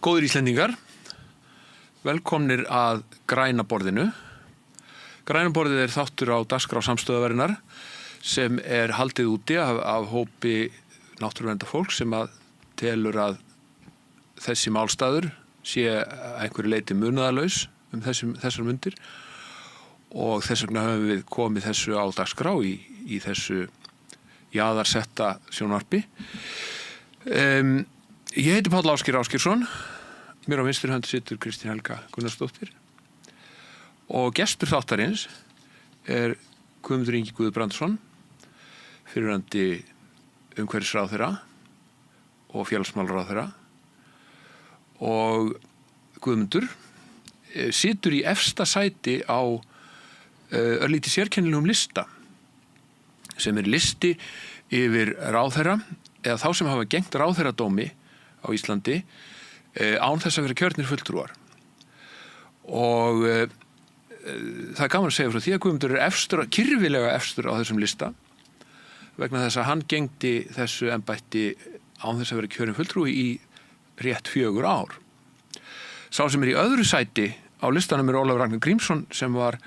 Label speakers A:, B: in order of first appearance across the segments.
A: Góðir Íslendingar, velkomnir að Græna borðinu. Græna borðið þáttur á dagskrá Samstöðvarinnar sem haldið úti af hópi náttúruverndafólks sem telur að þessi málstaður sé einhverju leyti munaðarlaus þessar mundir og þess vegna höfum við komið þessu á dagskrá í þessu jaðarsetta sjónvarpi. Ég heiti Páll Ásgeir Ásgeirsson, mér á vinstri hönd situr Kristín Helga Gunnarsdóttir og gestur þáttarins Guðmundur Ingi Guðbrandsson, fyrrverandi umhverfisráðherra og félagsmálaráðherra, og Guðmundur situr í efsta sæti á örlítið sérkennilegum lista sem listi yfir ráðherra eða þá sem hafa gegnt ráðherradómi á Íslandi án þess að vera kjörnir fulltrúar. Og það gaman að segja frá því að Guðmundur kyrfilega efstur á þessum lista vegna þess að hann gegndi þessu embætti án þess að vera kjörinn fulltrúi í rétt 4 ár. Sá sem í öðru sæti á listanum Ólafur Ragnar Grímsson sem var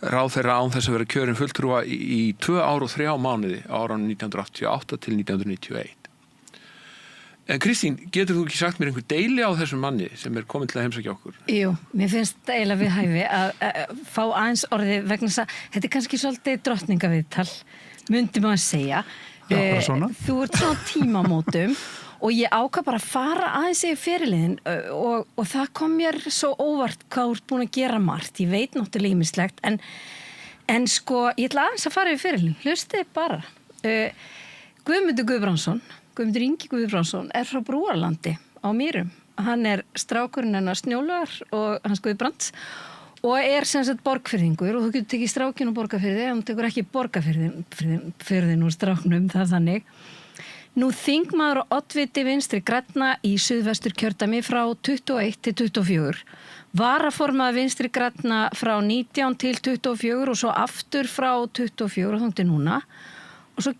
A: ráðherra án þess að vera kjörinn fulltrúa í 2 ár og 3 mánuði á árunum 1988 til 1991. En Kristín, getur þú ekki sagt mér einhver deili á þessum manni sem komin til að heimsækja okkur?
B: Jú, mér finnst eiginlega við hæfi að fá aðeins orðið vegna þess að þetta kannski svolítið drottningaviðtal, myndi maður segja.
C: Já, bara svona.
B: Þú ert svona tímamótum og ég ákvað bara að fara aðeins yfir ferilinn og það kom mér svo óvart hvað þú ert búin að gera margt. Ég veit náttúrulega ýmislegt en sko, ég ætla aðeins að fara yfir ferilinn. Hlustið bara. Guðmundur Ingi Guðbrandsson frá Brúarlandi á Mýrum. Hann strákurinn hennar Snjólaug og hans Guðbrands og sem sagt borgfirðingur og þú getur tekið strákinn og borgarfirði en þú tekur ekki borgarfirðin úr stráknum, það þannig. Nú þingmaður og oddviti Vinstri Grænna í Suðvesturkjördæmi frá 21 til 24. Varaformaður Vinstri Grænna frá 19 til 24 og svo aftur frá 24 og þangað til núna. Og svo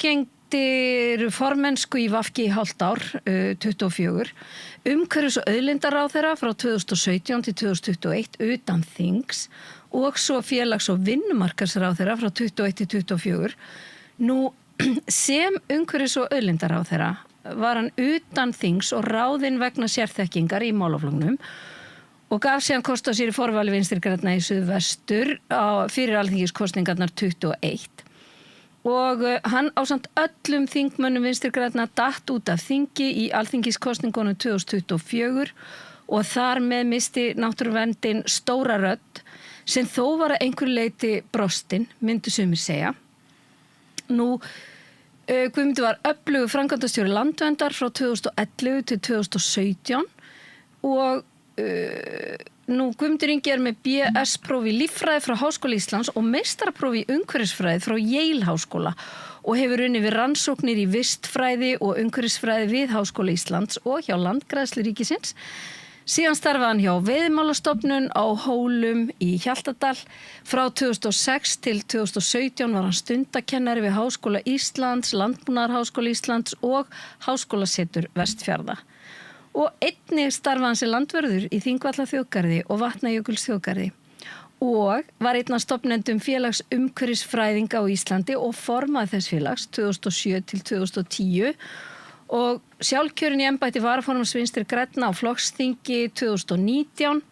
B: formennsku í VG í hálft ár, 24, umhverfis- og auðlindaráðherra frá 2017 til 2021 utan þings og svo félags- og vinnumarkaðsráðherra frá 21 til 24. Nú, sem umhverfis- og auðlindaráðherra var hann utan þings og ráðinn vegna sérþekkingar í málaflokknum og gaf síðan kost á sér í forvali Vinstri Grænna í Suðvestur fyrir alþingiskosningarnar 21. Og hann ásamt öllum þingmönnum Vinstri Grænna datt út af þingi í alþingiskosningunum 2024 og þar með misti náttúruverndin stóra rödd sem þó var að einhverju leyti brostin, myndu sumir segja. Nú, Guðmundur var öflugur framkvæmdastjóri Landverndar frá 2011 til 2017 og nú Guðmundur Ingi með BS-próf í líffræði frá Háskóla Íslands og meistarapróf í umhverfisfræði frá Yale Háskóla og hefur unnið við rannsóknir í vistfræði og umhverfisfræði við Háskóla Íslands og hjá Landgræðslu ríkisins. Síðan starfaði hann hjá Veiðimálastofnun á Hólum í Hjaltadal. Frá 2006 til 2017 var hann stundakennari við Háskóla Íslands, Landbúnaðarháskóla Íslands og Háskólasetur Vestfjarða. Og einnig starfaði hann sem landvörður í Þingvallaþjóðgarði og Vatnajökulsþjóðgarði og var einn af stofnendum félags umhverfisfræðinga á Íslandi og formaði þess félags 2007 til 2010 og sjálfkjörin í embætti varaformanns Vinstri Grænna á flokksþingi 2019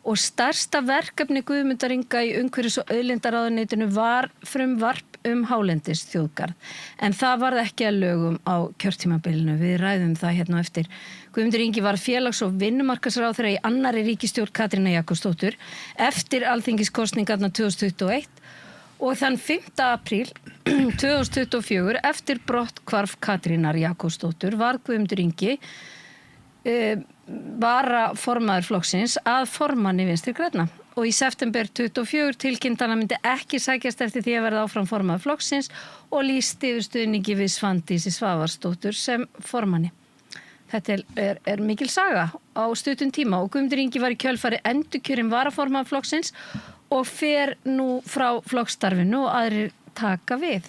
B: og stærsta verkefni Guðmundar Inga í umhverfis- og auðlindaráðuneytinu var frumvarp hálendisþjóðgarð. En það varð ekki að lögum á kjörtímabilinu. Við ræðum það hérna eftir. Guðmundur Ingi var félags- og vinnumarkaðsráðherra í annarri ríkisstjórn Katrínar Jakobsdóttur eftir alþingiskosningarnar 2021 og þann 5. apríl 2024 eftir brotthvarf Katrínar Jakobsdóttur var Guðmundur Ingi varaformaður flokksins að formanni Vinstri Grænna og í september 24 tilkynnt hann myndi ekki sækjast eftir því að verða áfram formaður flokksins og lýsti yfir stuðningi við Svandísi Svavarsdóttur sem formanni. Þetta mikil saga á stuttum tíma og Guðmundur Ingi var í kjölfari endurkjörinn varaformaður flokksins og fer nú frá flokksstarfinu og aðrir taka við.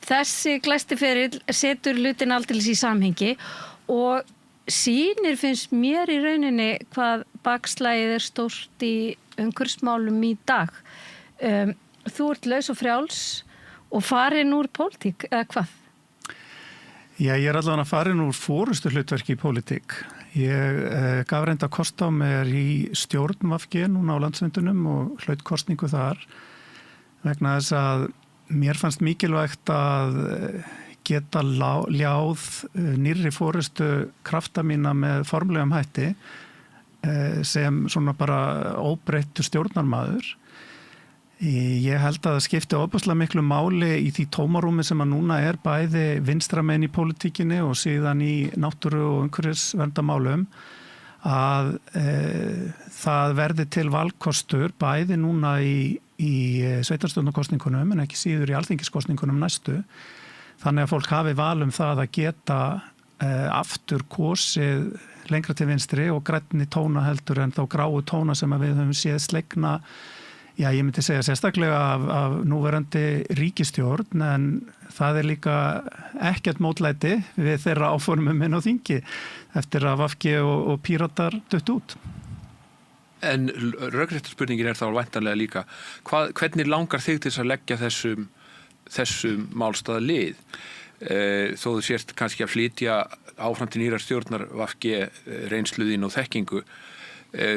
B: Þessi glæsti ferill setur hlutin aldeilis í samhengi og sýnir finnst mér í rauninni hvað bakslægið stórt í umhverfismálum í dag. Þú ert laus og frjáls og farin úr pólitík, eða hvað?
C: Já, ég allavega farin úr forustu hlutverki í pólitík. Ég gaf reynda kost á mér í stjórn VG núna á landsfundunum og hlaut kosningu þar vegna þess að mér fannst mikilvægt að geta ljáð nýrri forustu krafta mína með formlegum hætti sem svona bara óbreyttur stjórnarmaður. Ég held að það skipti ofboðslega miklu máli í því tómarúmi sem að núna bæði vinstramenn í pólitíkinni og síðan í náttúru og umhverfisverndamálum að það verði til valkostur bæði núna í sveitarstjórnarkosningunum en ekki síður í alþingiskosningunum næstu. Þannig að fólk hafi val það að geta aftur kosið lengra til vinstri og grænni tóna heldur en þá gráu tóna sem við höfum séð slegna. Já, ég myndi segja sérstaklega af núverandi ríkisstjórn en það líka ekkert mótlæti við þeirra áformum inn á þingi eftir að VG og Píratar dött út.
A: En rökrétta spurningin þá væntanlega líka, hvernig langar þig til að leggja þessum málstað lið? Þó þú sért kannski að flytja áfram til nýrar stjórnar VG reynsluðin og þekkingu,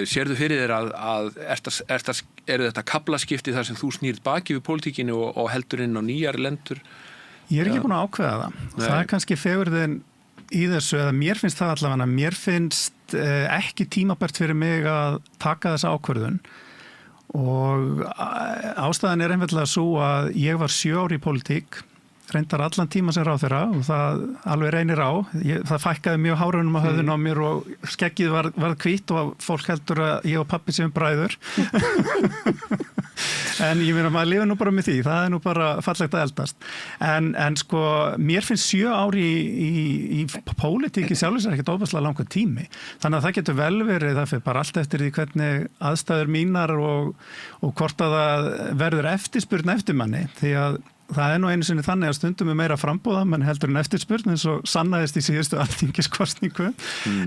A: sérðu fyrir þér að eru þetta kaflaskipti þar sem þú snýrð baki við pólitíkinni og heldur inn á nýjar lendur?
C: Ég ekki búin að ákveða það. Nei. Það kannski fegurðin í þessu, eða mér finnst það allavega, mér finnst ekki tímabært fyrir mig að taka þessa ákvörðun og ástæðan einfaldlega svo að ég var 7 ár í pólitík, reyndar allan tíma sem ráðherra og það alveg reynir á. Það fækkaði mjög hárunum á höfðinu á mér og skeggið var hvítt og fólk heldur að ég og pappi séum bræður. En ég meina, maður lifir nú bara með því, það nú bara fallegt að eldast. En sko, mér finnst 7 ári í pólitík í sjálfur sér ekkert ofaslega langur tími. Þannig að það getur vel verið, það fyrir bara allt eftir því hvernig aðstæður mínar og hvort að það verður eftirspurn eftir manni, því að það nú einu sinni þannig að stundum meira frambúða, menn heldur en eftirspurn eins og sannaðist í síðustu alþingiskosningu.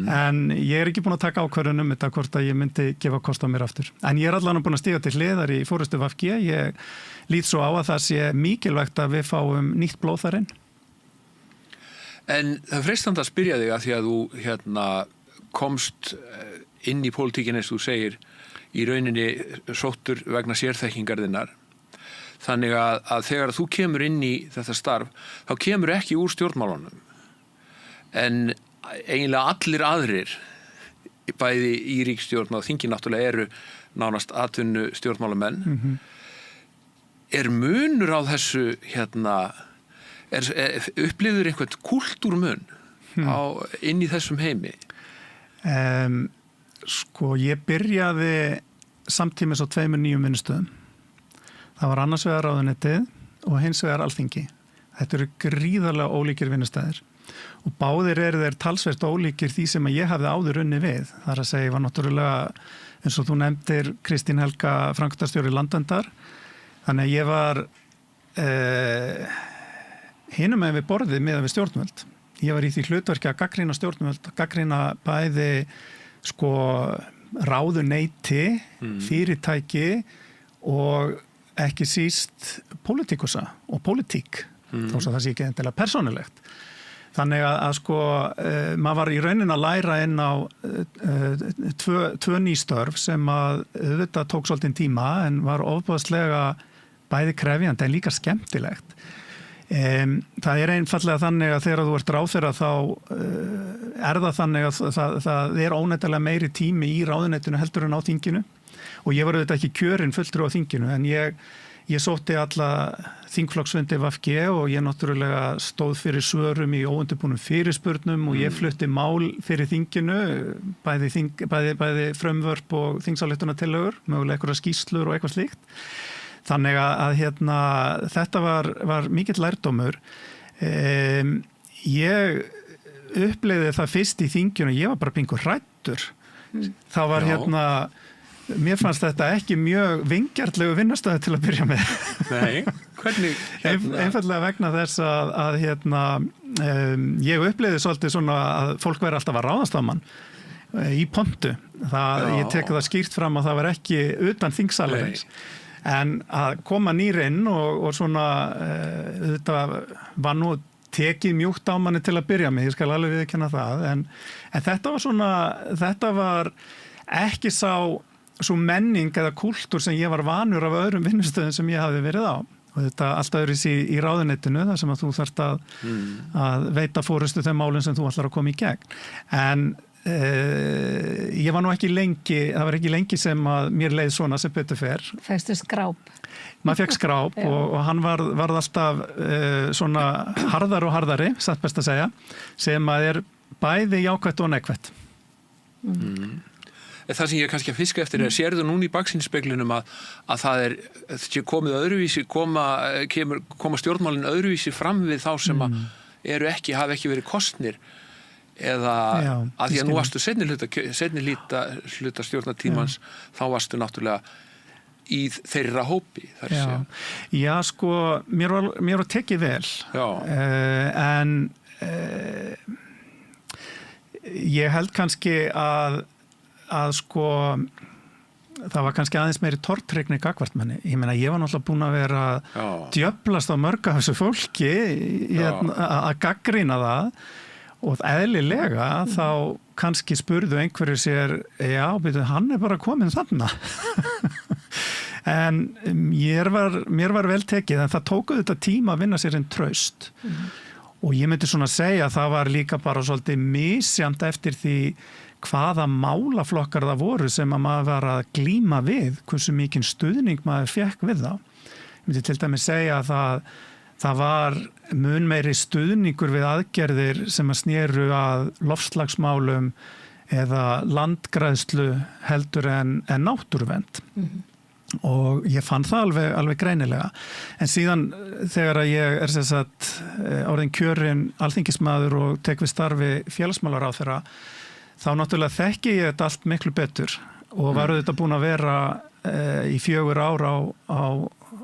C: En ég ekki búin að taka ákvörðun þetta hvort að ég myndi gefa kost á mér aftur. En ég allan búin að stíga til hliðar í forystu VG. Ég lít svo á að það sé mikilvægt að við fáum nýtt blóð þar inn.
A: En það freistandi að spyrja þig að því að þú komst inn í pólitíkin eins og þú segir í rauninni sóttur vegna sérþekkingarðinnar. Þannig að þegar þú kemur inn í þetta starf, þá kemur ekki úr stjórnmálunum. En eiginlega allir aðrir, bæði í ríkisstjórn og þingi náttúrulega eru nánast atvinnu stjórnmálamenn. Munur á þessu, upplifður einhvern kúltúrmun inn í þessum heimi?
C: Sko, ég byrjaði samtímis á 2 nýjum vinnustöðum. Það var annars vegar ráðuneytið og hins vegar alþingi. Þetta eru gríðarlega ólíkir vinnustæðir og báðir þeir talsvert ólíkir því sem ég hafði áður unni við. Það að segja, ég var náttúrulega, eins og þú nefndir, Kristín Helga, framkvæmdastjóri Landverndar. Þannig að ég var hinum með við borðið með við stjórnvöld. Ég var í því hlutverki að gagnrýna stjórnvöld, gagnrýna bæði ráðuneyti, fyrirtæki og ekki síst pólitíkusa og pólitík, þó svo það sé ekki endilega persónulegt. Þannig að maður var í raunin að læra inn á tvö nýstörf sem að auðvitað tók svolítinn tíma en var ofboðslega bæði krefjandi en líka skemmtilegt. Það einfallega þannig að þegar þú ert ráðherra þá það þannig að það óneitanlega meiri tími í ráðuneytinu heldur en á þinginu. Og ég var auðvitað ekki kjörinn fulltrúi á þinginu en ég sótti alla þingflokksfundi VG og ég náttúrulega stóð fyrir svörum í óundirbúnum fyrirspurnum og ég flutti mál fyrir þinginu, bæði frumvörp og þingsályktunartillögur, mögulega einhverjar skýrslur og eitthvað slíkt. Þannig að þetta var mikill lærdómur. Ég upplifði það fyrst í þinginu, ég var bara pingur hræddur. Það var mér fannst þetta ekki mjög vingjarnlegu vinnustöð til að byrja með.
A: Nei, Hvernig?
C: Einfallega vegna þess að ég upplifði svolítið svona að fólk væri alltaf að ráðast á mann í pontu. Ég tek það skýrt fram að það var ekki utan þingsalarins. En að koma nýr inn og svona þetta var nú tekið mjúkt á manni til að byrja með, ég skal alveg viðurkenna það, en þetta var ekki svo menning eða kúltúr sem ég var vanur af öðrum vinnustöðum sem ég hafði verið á. Og þetta allt öðruvísi í ráðuneytinu, þar sem að þú þarft að veita fórustu þeim málum sem þú ætlar að koma í gegn. En ég var nú ekki lengi, það var ekki lengi sem að mér leið svona sem betur fer.
B: Fæstu skráp.
C: Maður fekk skráp og hann varð alltaf svona harðar og harðari, satt best að segja, sem að bæði jákvætt og neikvætt.
A: Það sem ég kannski að fiska eftir sérðu núna í baksýnisspeglinum að það komið öðruvísi, koma stjórnmálin öðruvísi fram við þá sem að hafa ekki verið kosnir eða að því að nú varstu seinni hluta stjórnartímans, þá varstu náttúrulega í þeirra hópi.
C: Já, sko, mér var tekið vel. En ég held kannski að sko það var kannski aðeins meiri tortryggni gagnvart manni. Ég meina, ég var náttúrulega búin að vera djöflast á mörg af þessu fólki að gagnrýna það og eðlilega þá kannski spurðu einhverju sér, já, betur, hann bara komin þarna. En mér var vel tekið, en það tók þetta tíma að vinna sér einn traust. Og ég myndi svona segja að það var líka bara svolítið misjant eftir því hvaða málaflokkar það voru sem að maður var að glíma við, hversu mikinn stuðning maður fekk við þá. Ég myndi til dæmis segja að það var mun meiri stuðningur við aðgerðir sem að snéru að loftslagsmálum eða landgræðslu heldur en náttúruvernd. Og ég fann það alveg greinilega. En síðan þegar ég sem sagt orðin kjörinn alþingismaður og tek við starfi félagsmálaráðherra, þá náttúrulega þekki ég þetta allt miklu betur og var þetta búin að vera í 4 ár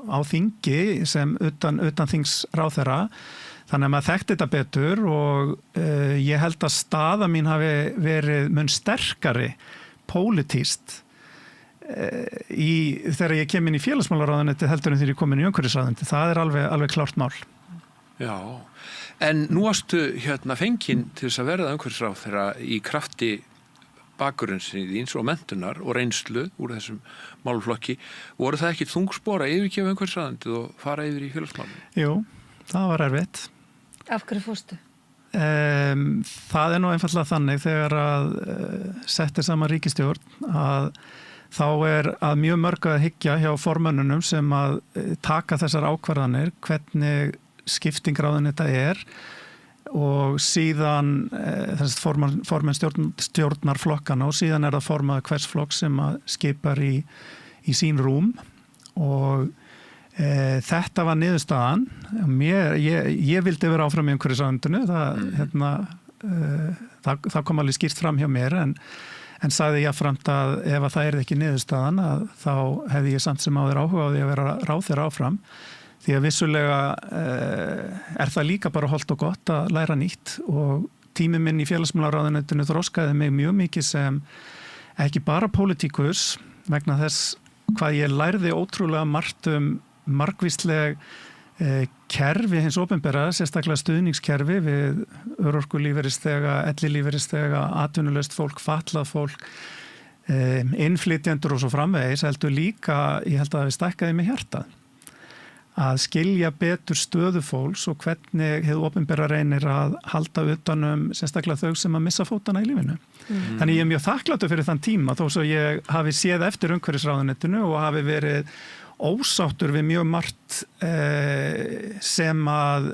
C: á þingi sem utan þingsráðherra. Þannig að maður þekkti þetta betur og ég held að staða mín hafi verið mun sterkari pólitískt þegar ég kem inn í félagsmálaráðuneyti heldur en þegar ég kom inn í umhverfisráðuneyti. Það alveg klárt mál. Já.
A: En nú varstu fenginn til þess að verða umhverfisráðherra í krafti bakgrunnsins og menntunar og reynslu úr þessum málflokki. Voru það ekki þungspor að yfirgefa umhverfisráðuneytið og fara yfir í félagsmálum?
C: Jú, það var erfitt.
B: Af hverju fórstu?
C: Það nú einfaldlega þannig þegar að settir saman ríkisstjórn að þá að mjög mörg að hyggja hjá formönnunum sem að taka þessar ákvarðanir, hvernig skipting ráðuneyta og síðan formenn stjórnar flokkana og síðan það formað hvers flokk sem að skipar í sín rúm og þetta var niðurstaðan. Ég vildi vera áfram í umhverfisráðuneytinu, það kom alveg skýrt fram hjá mér en sagði jafnframt að ef að það ekki niðurstaðan að þá hefði ég samt sem áður áhuga á því að vera ráðherra áfram. Því að vissulega það líka bara hollt og gott að læra nýtt og tími minn í félagsmálaráðuneytinu þroskaði mig mjög mikið sem ekki bara pólitíkus vegna þess hvað ég lærði ótrúlega margt margvísleg kerfi hins opinbera, sérstaklega stuðningskerfi við örorkulífeyrisþega, ellilífeyrisþega, atvinnulaust fólk, fatlað fólk, innflytjendur og svo framvegis, heldur líka, ég held að við stækkaði með hjartað. Að skilja betur stöðu fólks og hvernig hið opinbera reynir að halda utanum sérstaklega þau sem að missa fótana í lífinu. Þannig ég mjög þakkláttur fyrir þann tíma þó svo ég hafi séð eftir umhverfisráðuneytinu og hafi verið ósáttur við mjög margt sem að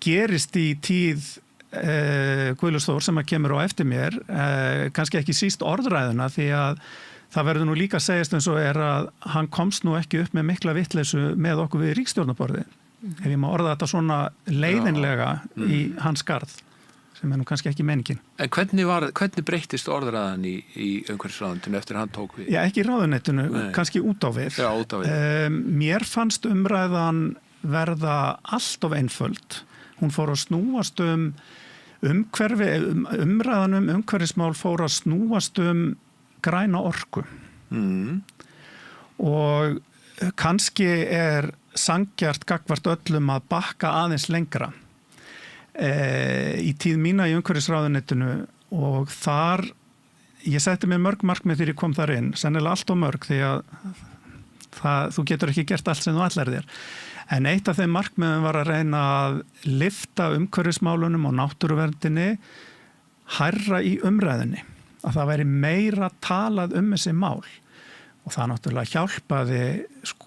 C: gerist í tíð Guðlaugs Þórs sem að kemur á eftir mér, kannski ekki síst orðræðuna því að það verður nú líka að segjast eins og að hann komst nú ekki upp með mikla vitleysu með okkur við ríkisstjórnarborðið. Ef ég má orða þetta svona leiðinlega í hans garð. sem nú kannski ekki meiningin.
A: En hvernig breyttist orðræðan í umhverfisráðuneytinu eftir hann tók við?
C: Já, ekki í ráðuneytinu, kannski út á við.
A: Já, út á við.
C: Mér fannst umræðan verða allt of einföld. Hún fór að snúast umræðan umhverfismál fór að snúast græna orku. Og kannski sanngjarnt gagnvart öllum að bakka aðeins lengra. Í tíð mína í umhverfisráðuneytinu og þar, ég setti mér mörg markmið þegar ég kom þar inn, sennilega allt og mörg því að þú getur ekki gert allt sem þú ætlar þér. En eitt af þeim markmiðum var að reyna að lyfta umhverfismálunum og náttúruverndinni hærra í umræðinni. Að það væri meira talað þessi mál. Og það náttúrulega hjálpaði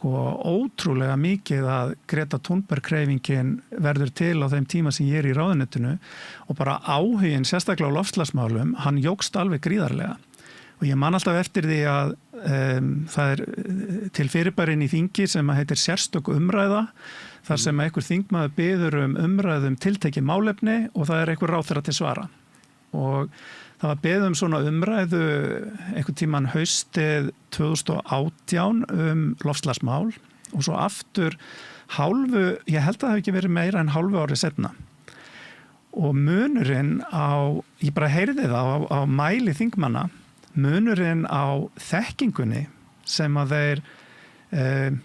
C: ótrúlega mikið að Greta Thunberg-hreyfingin verður til á þeim tíma sem ég í ráðuneytinu og bara áhuginn, sérstaklega á loftslagsmálum, hann jókst alveg gríðarlega. Og ég man alltaf eftir því að það til fyrirbærin í þingi sem heitir sérstök umræða, þar sem einhver þingmaður biður umræðum tiltekið málefni og það einhver ráðherra til svara. Og það var beðið svona umræðu einhvern tíman haustið 2018 loftslagsmál og svo aftur ég held að það hefði ekki verið meira en hálfu ári seinna. Og munurinn ég bara heyrði það á mæli þingmanna, munurinn á þekkingunni sem að þeir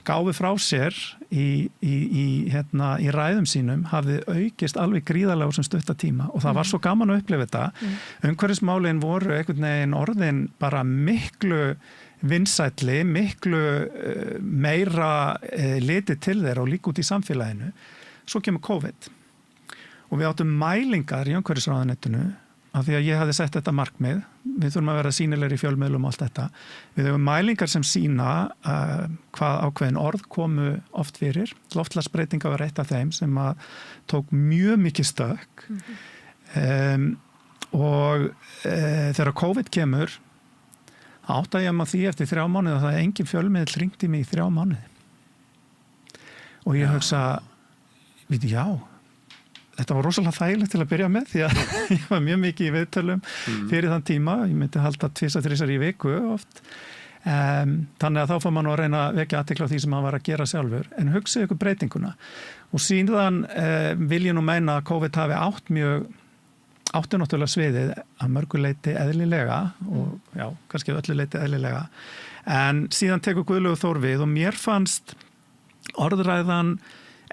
C: gáfu frá sér í ræðum sínum hafði aukist alveg gríðarlega sem stutta tíma og það var svo gaman að upplifa þetta. Umhverfismálin voru einhvern veginn orðin bara miklu vinsælli, miklu meira litið til þeirra og líka út í samfélaginu. Svo kemur COVID og við áttum mælingar í umhverfisráðuneytinu af því að ég hafði sett þetta markmið. Við þurfum að vera sýnilegri í fjölmiðlum og allt þetta. Við höfum mælingar sem sýna hvað ákveðin orð komu oft fyrir. Loftslagsbreytinga var eitt af þeim sem tók mjög mikið stökk. Og þegar COVID kemur, átta ég að því eftir 3 mánuði að það engin fjölmiðl hringdi mig í 3 mánuði. Og ég hugsa, já, þetta var rosalega þægilegt til að byrja með því að ég var mjög mikið í viðtölum fyrir þann tíma. Ég myndi halda 2-3 í viku oft. Þannig að þá fór maður að reyna að vekja athygli á því sem maður var að gera sjálfur. En hugsaðu ykkur breytinguna. Og síðan vil ég nú meina að COVID hafi átti náttúrulega sviðið að mörgu leyti eðlilega og já, kannski öllu leyti eðlilega. En síðan tekur Guðlaugur Þór við og mér fannst orðræðan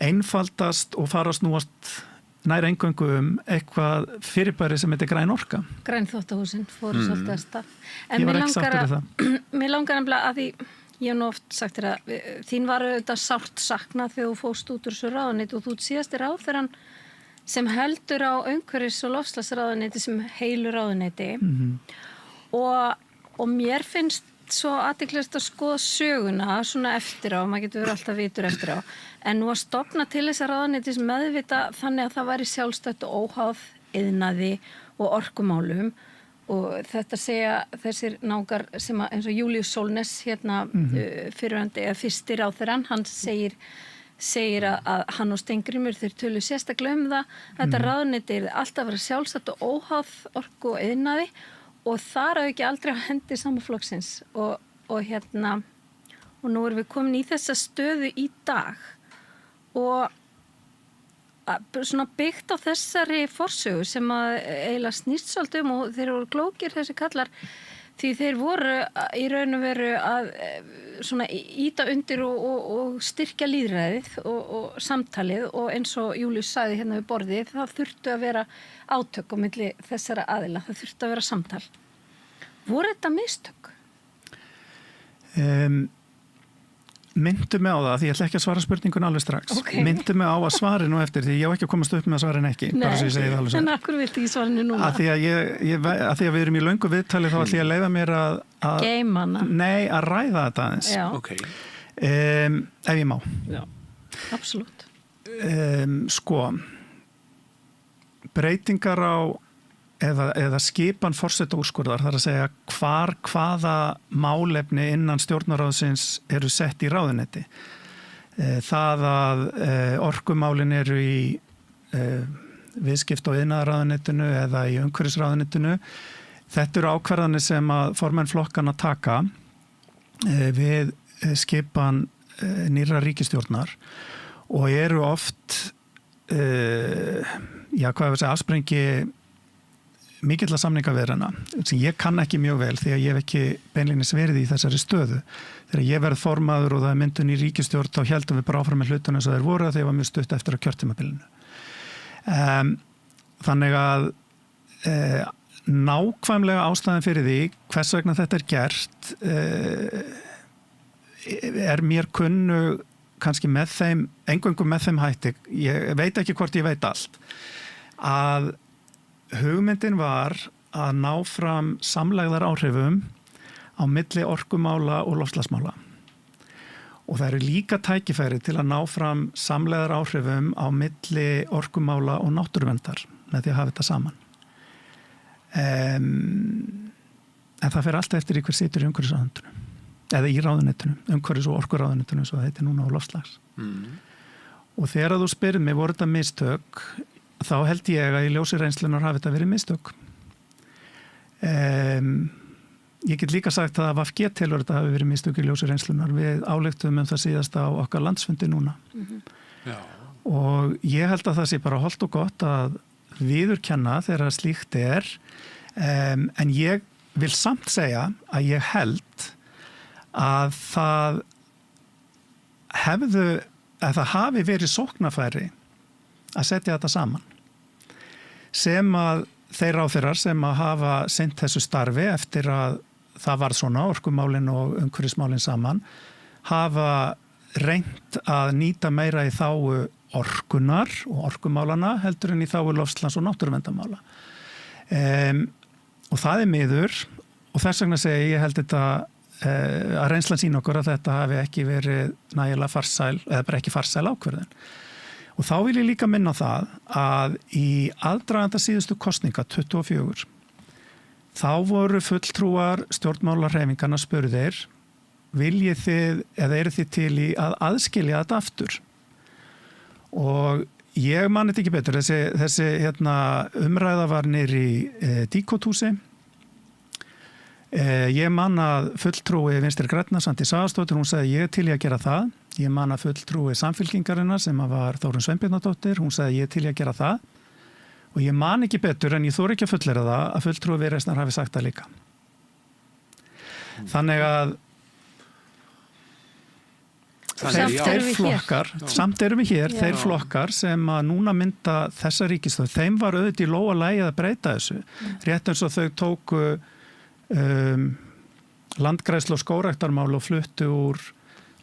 C: einfaldast og fara að snúast nær eingöngu eitthvað fyrirbæri sem heitir græn orka.
B: Græn þvottahúsin fóru svolítið að stað. En
C: ég var ekki sáttur við það.
B: Mér langar nefnilega að því, ég hef nú oft sagt þér að þín var auðvitað sárt saknað þegar þú fórst út úr þessu ráðuneyti og þú síðasti ráðherrann sem heldur á umhverfis- og loftslagsráðuneyti sem heilu ráðuneyti og mér finnst svo athyglisvert að skoða söguna svona eftir á, maður getur verið alltaf vitur eftir á, en nú að stofna til þess að ráðuneytis meðvita þannig að það væri sjálfstætt og óháð iðnaði og orkumálum og þetta segja þessir náungar sem eins og Júlíus Sólnes fyrrverandi eða fyrsti ráðherrann, hann segir að hann og Steingrímur þeir tölu sérstaklega það, þetta ráðuneyti er alltaf að vera sjálfstætt og óháð orku og iðnaði og þar hafi ekki aldrei á hendi samaflokksins og nú erum við komin í þessa stöðu í dag og svona byggt á þessari forsögu sem að eiginlega snýst svolítið og þeir voru klókir þessi kallar því þeir voru í raun og veru að svona íta undir og styrkja lýðræðið og samtalið og eins og Júlíus sagði hérna við borðið, það þurftu að vera átök á milli þessara aðila, það þurftu að vera samtal. Voru þetta mistök?
C: Myndu mig á það, því ég ætla ekki að svara spurningun alveg strax.
B: Okay.
C: Myndu mig á að svari nú eftir, því ég á ekki að komast upp með að svara en ekki.
B: Nei,
C: bara svo ég segi það alveg svo.
B: En akkur viltu ekki svara henni núna?
C: Að því að við erum í löngu viðtali þá ætla ég að leyfa mér að
B: Geimana.
C: Nei, að ræða þetta aðeins.
B: Já.
A: Okay.
C: Ef ég má.
B: Já, absolutt.
C: Breytingar á eða skipan forsetaúrskurðar, þar að segja hvaða málefni innan stjórnarráðsins eru sett í ráðuneyti. Það að orkumálin eru í viðskipta- og iðnaðarráðuneytinu eða í umhverfisráðuneytinu. Þetta eru ákvarðanir sem að formenn flokkana taka við skipan nýrra ríkisstjórnar og eru oft afsprengi mikilla samningaviðræðna sem ég kann ekki mjög vel því að ég hef ekki beinlínis verið í þessari stöðu. Þegar ég verð formaður og það er myndun í ríkisstjórn þá heldum við bara áfram með hlutuna eins og þeir voru að þeir var mjög stutt eftir á kjörtímabilinu. Þannig að nákvæmlega ástæðan fyrir því hvers vegna þetta er gert er mér kunnu kannski eingöngu með þeim hætti, ég veit ekki hvort ég veit allt, að hugmyndin var að ná fram samlegðar áhrifum á milli orkumála og loftslagsmála. Og það eru líka tækifæri til að ná fram samlegðar áhrifum á milli orkumála og náttúruverndar með því að hafa þetta saman. En það fer alltaf eftir í hver situr í umhverfisráðuneytinu eða í ráðuneytinu, umhverfis- og orkuráðuneytinu svo það heitir núna á loftslags. Og þegar þú spyrir mig voru þetta mistök, þá held ég að í ljósi reynslunar hafi þetta verið mistök. Ég get líka sagt að VG telur þetta hafi verið mistök í ljósi reynslunar. Við ályktum það síðast á okkar landsfundi núna.
A: Já.
C: Og ég held að það sé bara holdt og gott að viðurkenna þegar slíkt er. En ég vil samt segja að ég held að það hafi verið sóknarfæri að setja þetta saman. Sem að þeir ráðherrar sem að hafa sinnt þessu starfi eftir að það var svona orkumálin og umhverfismálin saman hafa reynt að nýta meira í þágu orkunar og orkumálana heldur en í þágu loftslags- og náttúruvendamála. Og það er miður og þess vegna segi ég held þetta að reynslan sín okkur að þetta hafi ekki verið nægilega farsæl eða bara ekki farsæl ákvörðun. Og þá vil ég líka minna á það að í aðdraganda síðustu kosninga 24 þá voru fulltrúar stjórnmálahreyfinganna spurðir viljið þið eða eru þið til í að aðskilja þetta aftur? Og ég man þetta ekki betur, þessi umræða var niðri í Díkóthúsi. Ég man að fulltrúi Vinstri grænna Svandís Svavarsdóttir, hún sagði ég er til í að gera það. Ég man að fulltrúi Samfylkingarinnar sem var Þórunn Sveinbjarnardóttir, hún sagði ég er til í að gera það. Og ég man ekki betur en ég þori ekki að fullera það að fulltrúi Viðreisnar hafi sagt það líka. Þannig að samt erum við hér, þeir flokkar sem að núna mynda þessa ríkisstjórn, þeim var auðvitað í lóga lagi að breyta þessu. Rétt eins og þau tóku landgræðslu og skógræktarmál og fluttu úr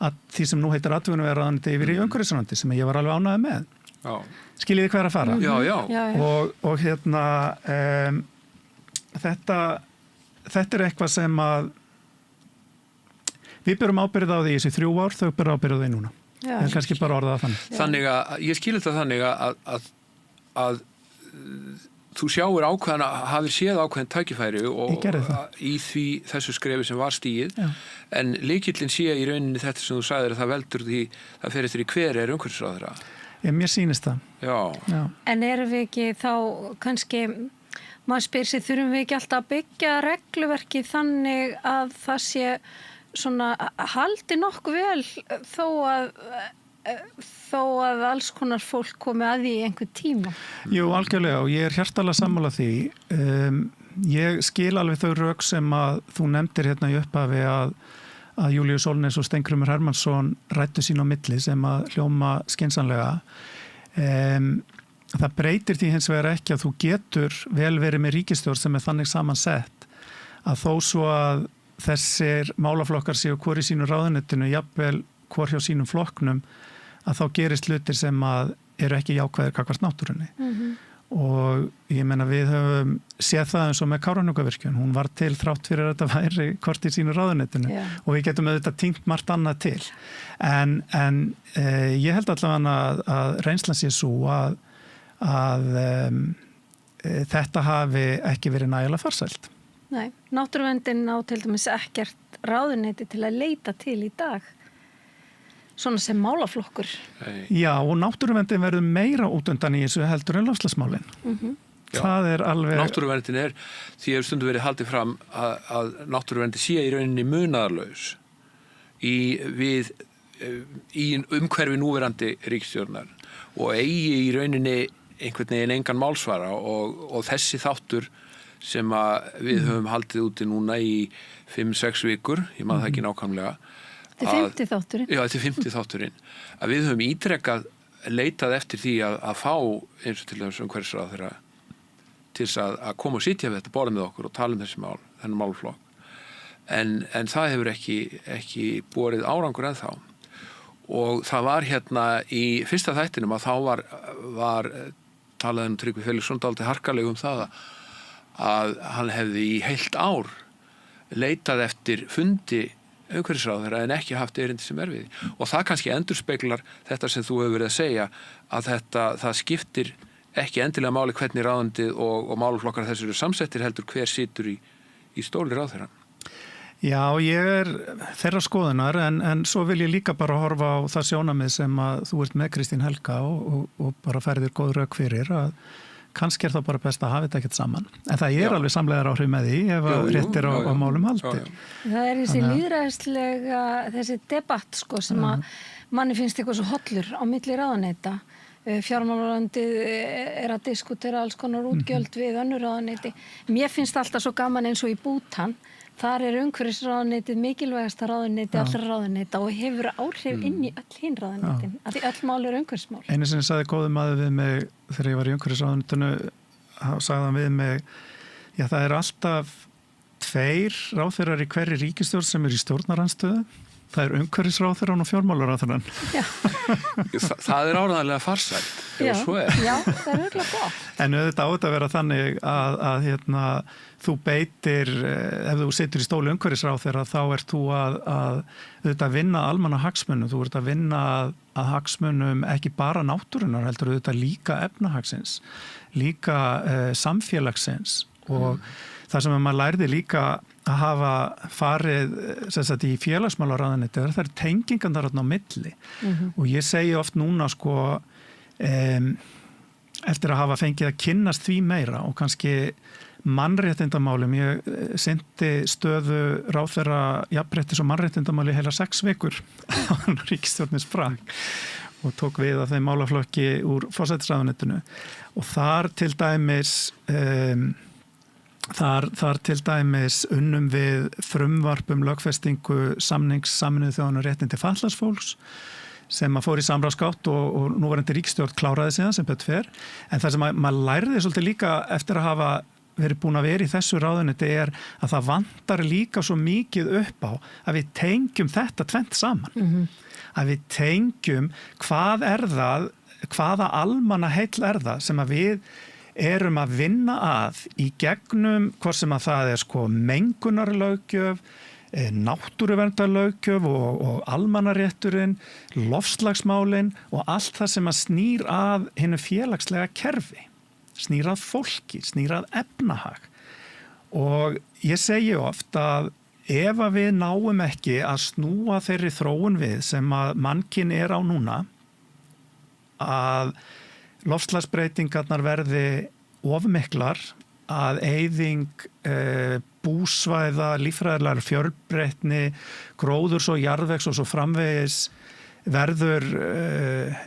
C: því sem nú heitir atvinnuvegaráðuneyti yfir í umhverfisráðuneyti sem ég var alveg ánægður með.
A: Já.
C: Skiljiði hver að fara?
A: Já.
C: Og þetta er eitthvað sem að við berum ábyrgð á því í þessi 3 ár, þau berum ábyrgð á því núna. Það er kannski bara orðað þannig.
A: Þannig að ég skil þetta þannig að þú sjáir hafir séð ákveðin tækifæri og í þessu skrefi sem var stigið, en lykillinn sé í rauninni þetta sem þú sagðir að það veldur því það fer eftir í hver er umhverfisráðherra.
C: Mér sýnist það.
A: Já.
B: En erum við ekki þá kannski, maður spyr sig, þurfum við ekki alltaf að byggja regluverki þannig að það sé svona haldi nokkuð vel þó að alls konar fólk komi að því í einhver tíma?
C: Jú, algjörlega og ég er hjartalega sammála því. Ég skil alveg þau rök sem að þú nefndir hérna í upphafi að Júlíus Sólnes og Steingrumur Hermannsson ræddu sín á milli sem að hljóma skynsamlega. Það breytir því hins vegar ekki að þú getur vel verið með ríkisstjórn sem er þannig samansett að þó svo að þessir málaflokkar séu hvor í sínu ráðuneytinu, jafnvel hvor hjá sínum flokknum, að þá gerist hlutir sem að eru ekki jákvæðir gagnvart náttúrunni. Og ég meina við höfum séð það eins og með Kárahnjúkavirkjun, hún var til þrátt fyrir að þetta væri hvort í sínu ráðuneytinu og við getum auðvitað týnt margt annað til. En ég held allavega að reynslan sé svo að þetta hafi ekki verið nægilega farsælt.
B: Nei, náttúruverndin á til dæmis ekkert ráðuneyti til að leita til í dag. svona sem málaflokkur.
C: Já, og náttúruverndin verður meira útundan í þessu heldur en loftslagsmálin. Það er alveg...
A: Náttúruverndin því hefur stundum verið haldið fram að náttúruverndin sé í rauninni munaðarlaus í umhverfi núverandi ríkisstjórnar og eigi í rauninni einhvern veginn engan málsvara og þessi þáttur sem að við höfum haldið úti núna í 5-6 vikur, ég maður það ekki nákvæmlega.
B: Þetta er 50 þátturinn. Já,
A: þetta er 50 þátturinn. Að við höfum ítrekkað leitað eftir því að fá eins og til þess umhverfisráðherra til þess að koma og sitja við þetta borð með okkur og tala um þessi mál, þennan málflokk. En það hefur ekki borið árangur ennþá. Og það var hérna í fyrsta þættinum að þá var talaði Tryggvi Felixson dálítið harkalega það að hann hefði í heilt ár leitað eftir fundi umhverfisráðherra en ekki haft erindi sem við. Og það kannski endurspeglar þetta sem þú hefur verið að segja að það skiptir ekki endilega máli hvernig ráðandið og málaflokkar þessu eru samsettir heldur hver situr í stóli ráðherra.
C: Já, ég er þeirra skoðunar en svo vil ég líka bara horfa á það sjónamið sem að þú ert með Kristín Helga og bara færðir góð rök fyrir að kannski það bara best að hafa þetta ekkert saman. En það er alveg samlegar áhrif með því ef réttir á málum haldi.
B: Það er þessi lýðræðislega, þessi debatt sko sem að manni finnst eitthvað svo hollur á milli ráðuneyta. Fjármálaráðuneytið er að diskutera alls konar útgjöld við önnur ráðuneyti. Mér finnst alltaf svo gaman eins og í Bútan. Þar er umhverfisráðuneytið mikilvægasta ráðuneyti allra ráðuneyta og hefur áhrif inn í öll hinn ráðuneytin. Af því öll mál eru umhverfismál. Einu
C: sem ég sagði góðum maður við mig þegar ég var í umhverfisráðuneytinu, sagði hann við mig, já það er alltaf 2 ráðherrar í hverri ríkisstjórn sem er í stjórnarandstöðu. Það er umhverfisráðherrann og fjármálaráðherrann.
A: Það er áræðanlega farsælt.
B: Já, það er örgulega gott.
C: En auðvitað á þetta að vera þannig að þú beitir, ef þú situr í stóli umhverfisráðherra, þá ert þú að vinna almanna hagsmunum. Þú ert að vinna að hagsmunum ekki bara náttúrunar, heldur auðvitað líka efnahagsins, líka samfélagsins og það sem maður lærði líka að hafa farið í félagsmálaráðuneyti, það er tengingan þar á milli og ég segi oft núna sko eftir að hafa fengið að kynnast því meira og kannski mannréttindamálum, ég sinnti stöðu ráðherra jafnréttis og mannréttindamáli heila 6 vikur á ríkisstjórnin sprakk og tók við að þeim málaflokki úr forsætisráðuneytinu og þar til dæmis unnum við frumvarpum lögfestingu samnings Sameinuðu þjóðanna réttindi fatlaðs fólks sem að fór í samráðsgátt og núverandi ríkisstjórn kláraði síðan sem betur fer. En það sem maður lærði svolítið líka eftir að hafa verið búin að vera í þessu ráðuneyti er að það vantar líka svo mikið upp á að við tengjum þetta tvennt saman. Að við tengjum hvaða almannaheill er það sem að við erum að vinna að í gegnum hvort sem að það er sko mengunarlöggjöf, náttúruverndarlöggjöf og almannarétturinn, loftslagsmálin og allt það sem að snýr að hinu félagslega kerfi, snýr að fólki, snýr að efnahag. Og ég segi oft að ef að við náum ekki að snúa þeirri þróun við sem að mannkyn er á núna, að loftslagsbreytingarnar verði ofmiklar, að eyðing búsvæða, líffræðilegar fjölbreytni, gróðurs og jarðvegs og svo framvegis verður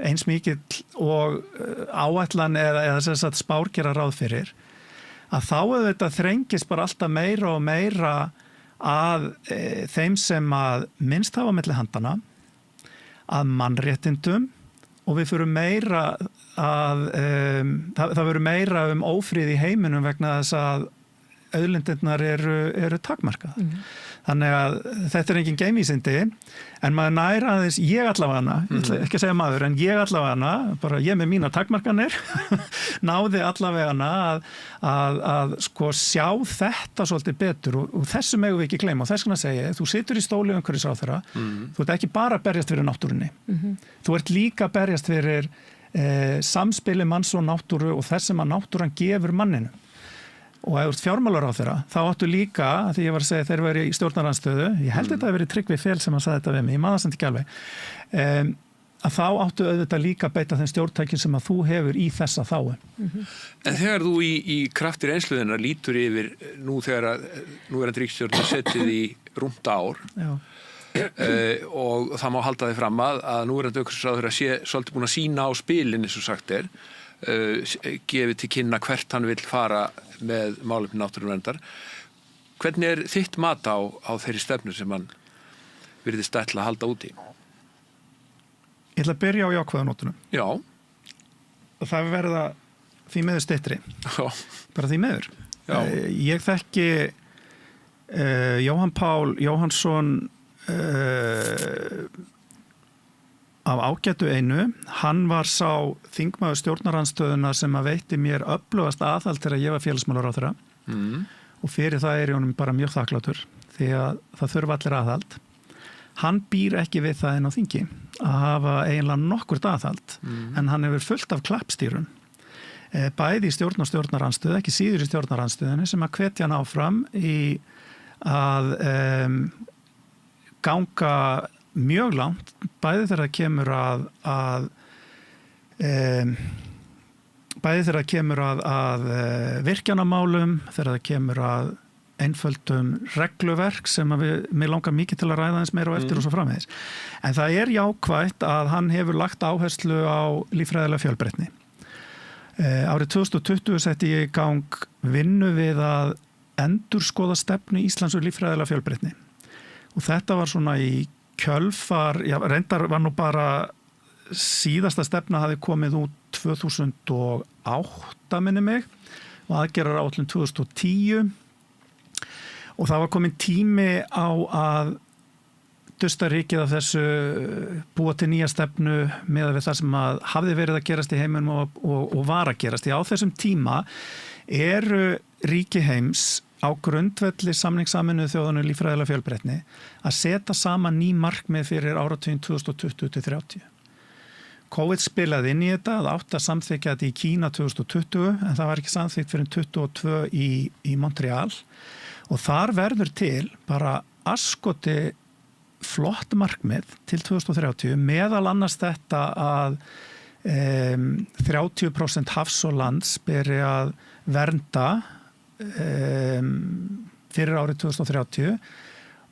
C: eins mikill og áætlan eða sem sagt spár gera ráð fyrir, að þá auðvitað þrengist bara alltaf meira og meira að þeim sem að minnst hafa milli handana, að mannréttindum og við fyrir meira það verður meira ófrið í heiminum vegna þess að auðlindirnar eru takmarkað. Þannig að þetta er engin geimvísindi, en maður nær aðeins, ég allavega, ég ætla ekki að segja maður, en ég allavega, bara ég með mína takmarkanir, náði allavega að sko sjá þetta svolítið betur og þessu megum við ekki gleyma og þess vegna segi ég, þú situr í stóli umhverfisráðherra, þú ert ekki bara að berjast fyrir náttúrunni, þú ert líka að berjast fyrir samspili manns og náttúru og þess sem að náttúran gefur manninu. og ef þú ert fjármálaráðherra, þá áttu líka, því ég var að segja þeir væri í stjórnarandstöðu, ég held þetta að verið Tryggvi Fel sem að sagði þetta við mig, ég maður það samt ekki alveg, að þá áttu auðvitað líka að beita þeim stjórntækjum sem að þú hefur í þessa þáu.
A: En þegar þú í kraftir einsluðina lítur yfir nú þegar að ríkisstjórn setið í rúmt ár og það má halda þið fram að núverandi umhverfisráðherra sé svolítið búin að sýna á spilin eins og sagt gefið til kynna hvert hann vill fara með málefni náttúruverndar. Hvernig þitt mat á þeirri stefnu sem hann virðist ætla að halda úti?
C: Ég ætla að byrja á jákvæðanótunum.
A: Já.
C: Og það verða því miður styttri.
A: Já. Bara
C: því miður.
A: Já.
C: Ég þekki Jóhann Pál Jóhannsson af ágætu einu. Hann var sá þingmaður stjórnarandstöðuna sem að veitti mér öflugast aðhald þegar ég var félagsmálaráðherra. Og fyrir það ég honum bara mjög þakklátur því að það þurfa allir aðhald. Hann býr ekki við það inn á þingi að hafa eiginlega nokkurt aðhald en hann hefur fullt af klappstýrun bæði í stjórn og stjórnarandstöðu, ekki síður í stjórnarandstöðunni sem að hvetja hann áfram í að ganga mjög langt bæði þegar það kemur að virkjanamálum, þegar það kemur að einföldum regluverk sem mér langar mikið til að ræða eins meira og eftir og svo framvegis. En það jákvætt að hann hefur lagt áherslu á líffræðilega fjölbreytni. Árið 2020 setti ég í gang vinnu við að endurskoða stefnu Íslands og líffræðilega fjölbreytni. Og þetta var svona í kjölfar, reyndar var nú bara síðasta stefna hafi komið út 2008 minni mig og aðgerðaráætlun 2010 og það var komin tími á að dusta rykið af þessu búa til nýja stefnu með við það sem að hafði verið að gerast í heiminum og var að gerast. Á þessum tíma eru ríki heims á grundvelli samnings Sameinuðu þjóðanna líffræðilega fjölbreytni að setja saman ný markmið fyrir áratuginn 2020-30. COVID spilaði inn í þetta, það átti að samþykkja þetta í Kína 2020 en það var ekki samþykkt fyrir 2022 í Montreal og þar verður til bara askoti flott markmið til 2030 meðal annars þetta að 30% hafs og lands beri að vernda fyrir árið 2030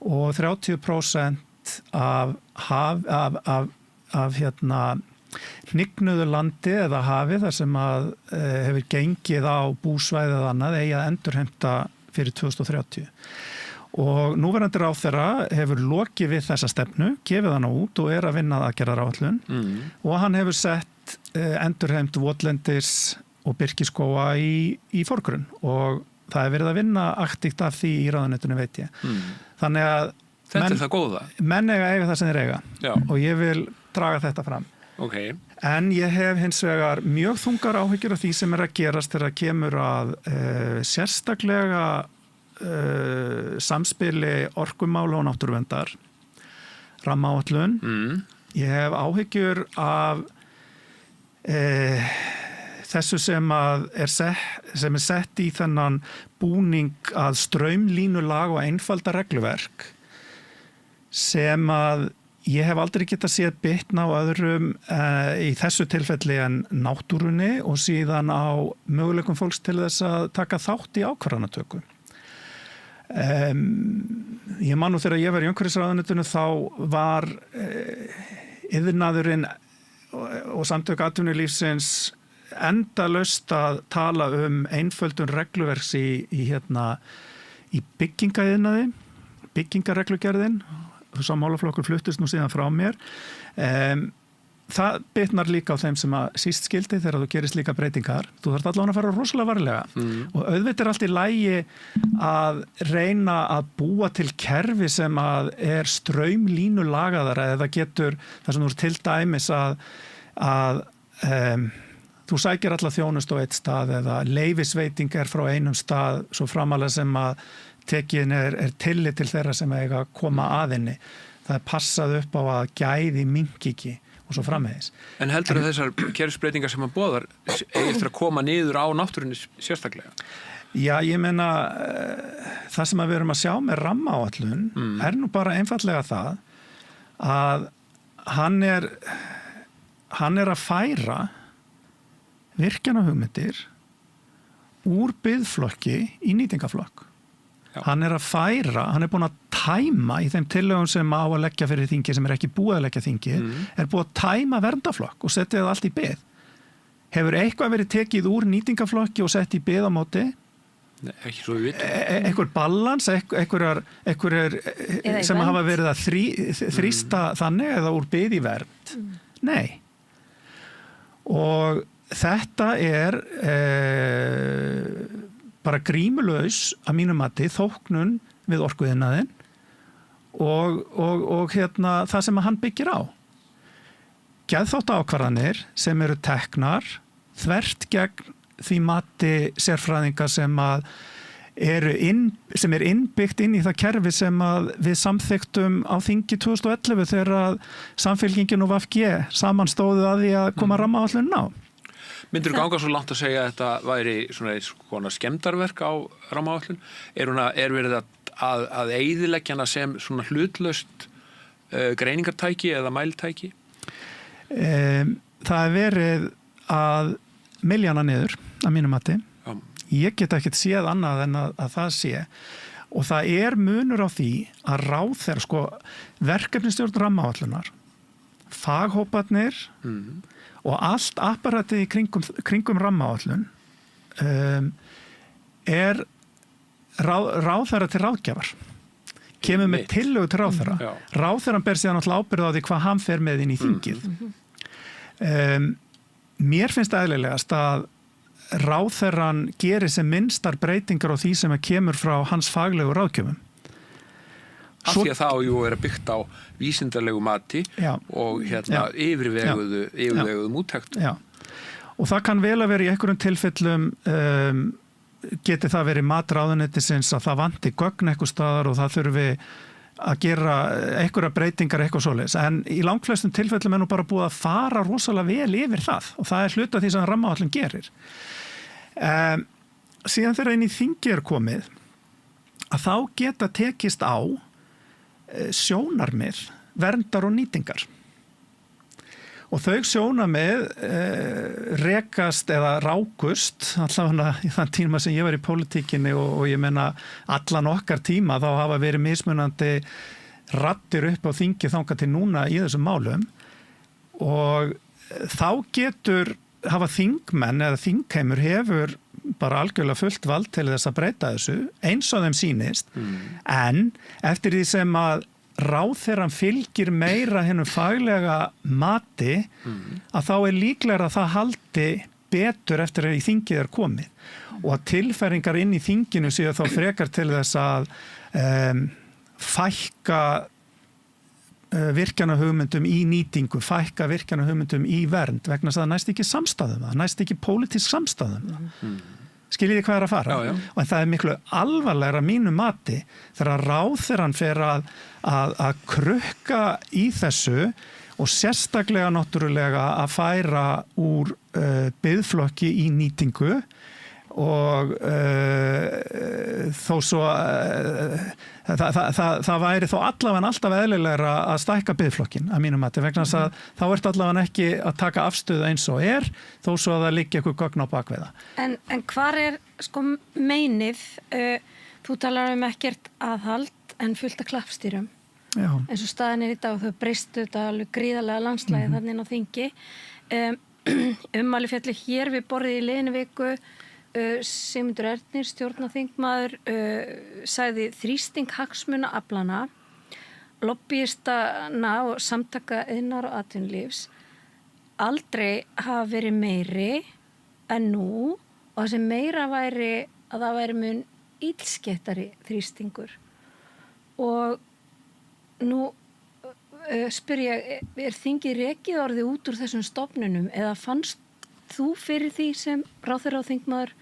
C: og 30% af hnignuðu landi eða hafi þar sem að hefur gengið á búsvæði eða annað eigi að endurheimta fyrir 2030. Og núverandi ráðherra hefur lokið við þessa stefnu, gefið hana út og að vinna að aðgerðaráætlun og hann hefur sett endurheimt votlendis og birkiskóga í forgrunn og það verið að vinna aktíkt af því í ráðuneytinu veit ég. Þannig að
A: þetta það góða.
C: Menn eiga það sem þeir eiga.
A: Já.
C: Og ég vil draga þetta fram.
A: Okay.
C: En ég hef hins vegar mjög þungar áhyggjur af því sem að gerast þegar kemur að sérstaklega samspili orkumála og náttúruverndar rammaáætlun. Ég hef áhyggjur af þessu sem er sett í þennan búning að straumlínulag og einfalda regluverk sem að ég hef aldrei getað séð bitna á öðrum í þessu tilfelli en náttúrunni og síðan á möguleikum fólks til þess að taka þátt í ákvarðanatöku. Ég man nú þegar ég var í umhverfisráðuneytinu þá var iðnaðurinn og samtök atvinnulífsins endalaust að tala einföldun regluverks í byggingaiðnaði, byggingareglugerðin. Sá málaflokkur fluttist nú síðan frá mér. Það bitnar líka á þeim sem að síst skildi þegar þú gerist líka breytingar. Þú þarft allavega að fara rosalega varlega. Og auðvitað allt í lagi að reyna að búa til kerfi sem að straumlínu lagaðara eða getur þar sem þú til dæmis að þú sækir alla þjónustu á eitt stað eða leyfisveiting frá einum stað svo framalega sem að tekin tillit til þeirra sem eiga að koma að henni. Það passað upp á að gæði minnki ekki og svo framvegis.
A: En heldur þessar kerfisbreytingar sem hann boðar eftir að koma niður á náttúrunni sérstaklega?
C: Já, ég meina það sem við erum að sjá með rammaáætlun nú bara einfallega það að hann er að færa virkjanahugmyndir úr byggðflokki í nýtingaflokk.
A: Já.
C: Hann er búin að tæma í þeim tillögum sem á að leggja fyrir þingi sem er ekki búið að leggja þingi, er búið að tæma verndaflokk og setja það allt í byggð. Hefur eitthvað verið tekið úr nýtingaflokki og sett í byggð á móti?
A: Nei, ekki svo við vitum.
C: Einhver balans, einhverjar sem hafa verið að þrýsta þannig eða úr byggð í vernd? Nei. Og þetta er bara grímulaus að mínum mati þóknun við orkuiðnaðinn og það sem að hann byggir á. Geðþóttaákvarðanir sem eru teknar þvert gegn því mati sérfræðinga sem er innbyggt inn í það kerfi sem að við samþyktum á þingi 2011 þegar að Samfylkingin og VG samanstóðu að því að koma rammaáætlunin á.
A: Myndirðu ganga svo langt að segja að þetta væri svona skemmdarverk á rammaáætlun? Er verið að eyðileggja hana sem svona hlutlaust greiningartæki eða mæltæki?
C: Það er verið að millja hana niður að mínum mati.
A: Já.
C: Ég get ekkert séð annað en að það sé. Og það er munur á því að ráðherra, verkefnisstjórn rammaáætlunar, faghóparnir og allt apparatið í kringum rammaáætlun er ráðherra til ráðgjafar. Kemur með tillögu til ráðherra.
A: Já.
C: Ráðherran ber síðan alltaf ábyrgð á því hvað hann fer með inn í þingið. Mér finnst eðlilegast að ráðherran gerir sem minnstar breytingar á því sem kemur frá hans faglegu ráðgjöfum.
A: Af því að það er byggt á vísindarlegu mati og yfirveguðum úttekt.
C: Já, og það kann vel að vera í einhverjum tilfellum geti það verið mat ráðuneytisins að það vanti gögn eitthvað staðar og það þurfi að gera einhverja breytingar eitthvað svoleiðis. En í langflestum tilfellum nú bara búið að fara rosalega vel yfir það og það er hluta því sem rammaáætlun gerir. Síðan þegar inn í þingi er komið að þá geta tekist á sjónarmið, verndar og nýtingar. Og þau sjónarmið rekast eða rákust, allavega í þann tíma sem ég var í pólitíkinni og ég meina allan okkar tíma þá hafa verið mismunandi raddir upp á þingi þangað til núna í þessum málum og þá hafa þingmenn eða þingheimur hefur bara algjörlega fullt vald til þess að breyta þessu eins og þeim sýnist en eftir því sem að ráðherran fylgir meira hennum faglega mati að þá er líklega að það haldi betur eftir að í þingið er komið og að tilfæringar inn í þinginu séu þá frekar til þess að fækka virkjanahugmyndum í nýtingu, fækka virkjanahugmyndum í vernd vegna þess að það næst ekki samstæðum það, næst ekki pólitísk samstæðum Skiljið þið hvað er að fara?
A: Já.
C: Og það er miklu alvarlegra mínu mati þegar ráðherran fer að krukka í þessu og sérstaklega náttúrulega að færa úr byggðflokki í nýtingu og þó svo það væri þó allavega alltaf eðlilegra að stækka byggðflokkin að mínum mati vegna þess að þá ert allavega ekki að taka afstöðu eins og þó svo að það liggi eitthvað gögn á bakveiða.
B: En hvar er meinið, þú talar ekkert aðhald en fullt af klappstýrum eins og staðan í dag þau breystu þetta alveg gríðarlega landslægi þannig á þingi ummæli fjalli hér við borðið í liðinu viku Sigmundur Ernir, stjórnarþingmaður sagði þrýsting hagsmuna aflana lobbyistana og samtaka iðnar og atvinnulífs aldrei hafa verið meiri en nú og það sem meira væri að það væri mun illskettari þrýstingur og nú spyr ég, er þingið rekið orðið út úr þessum stofnunum eða fannst þú fyrir því sem ráðherra og þingmaður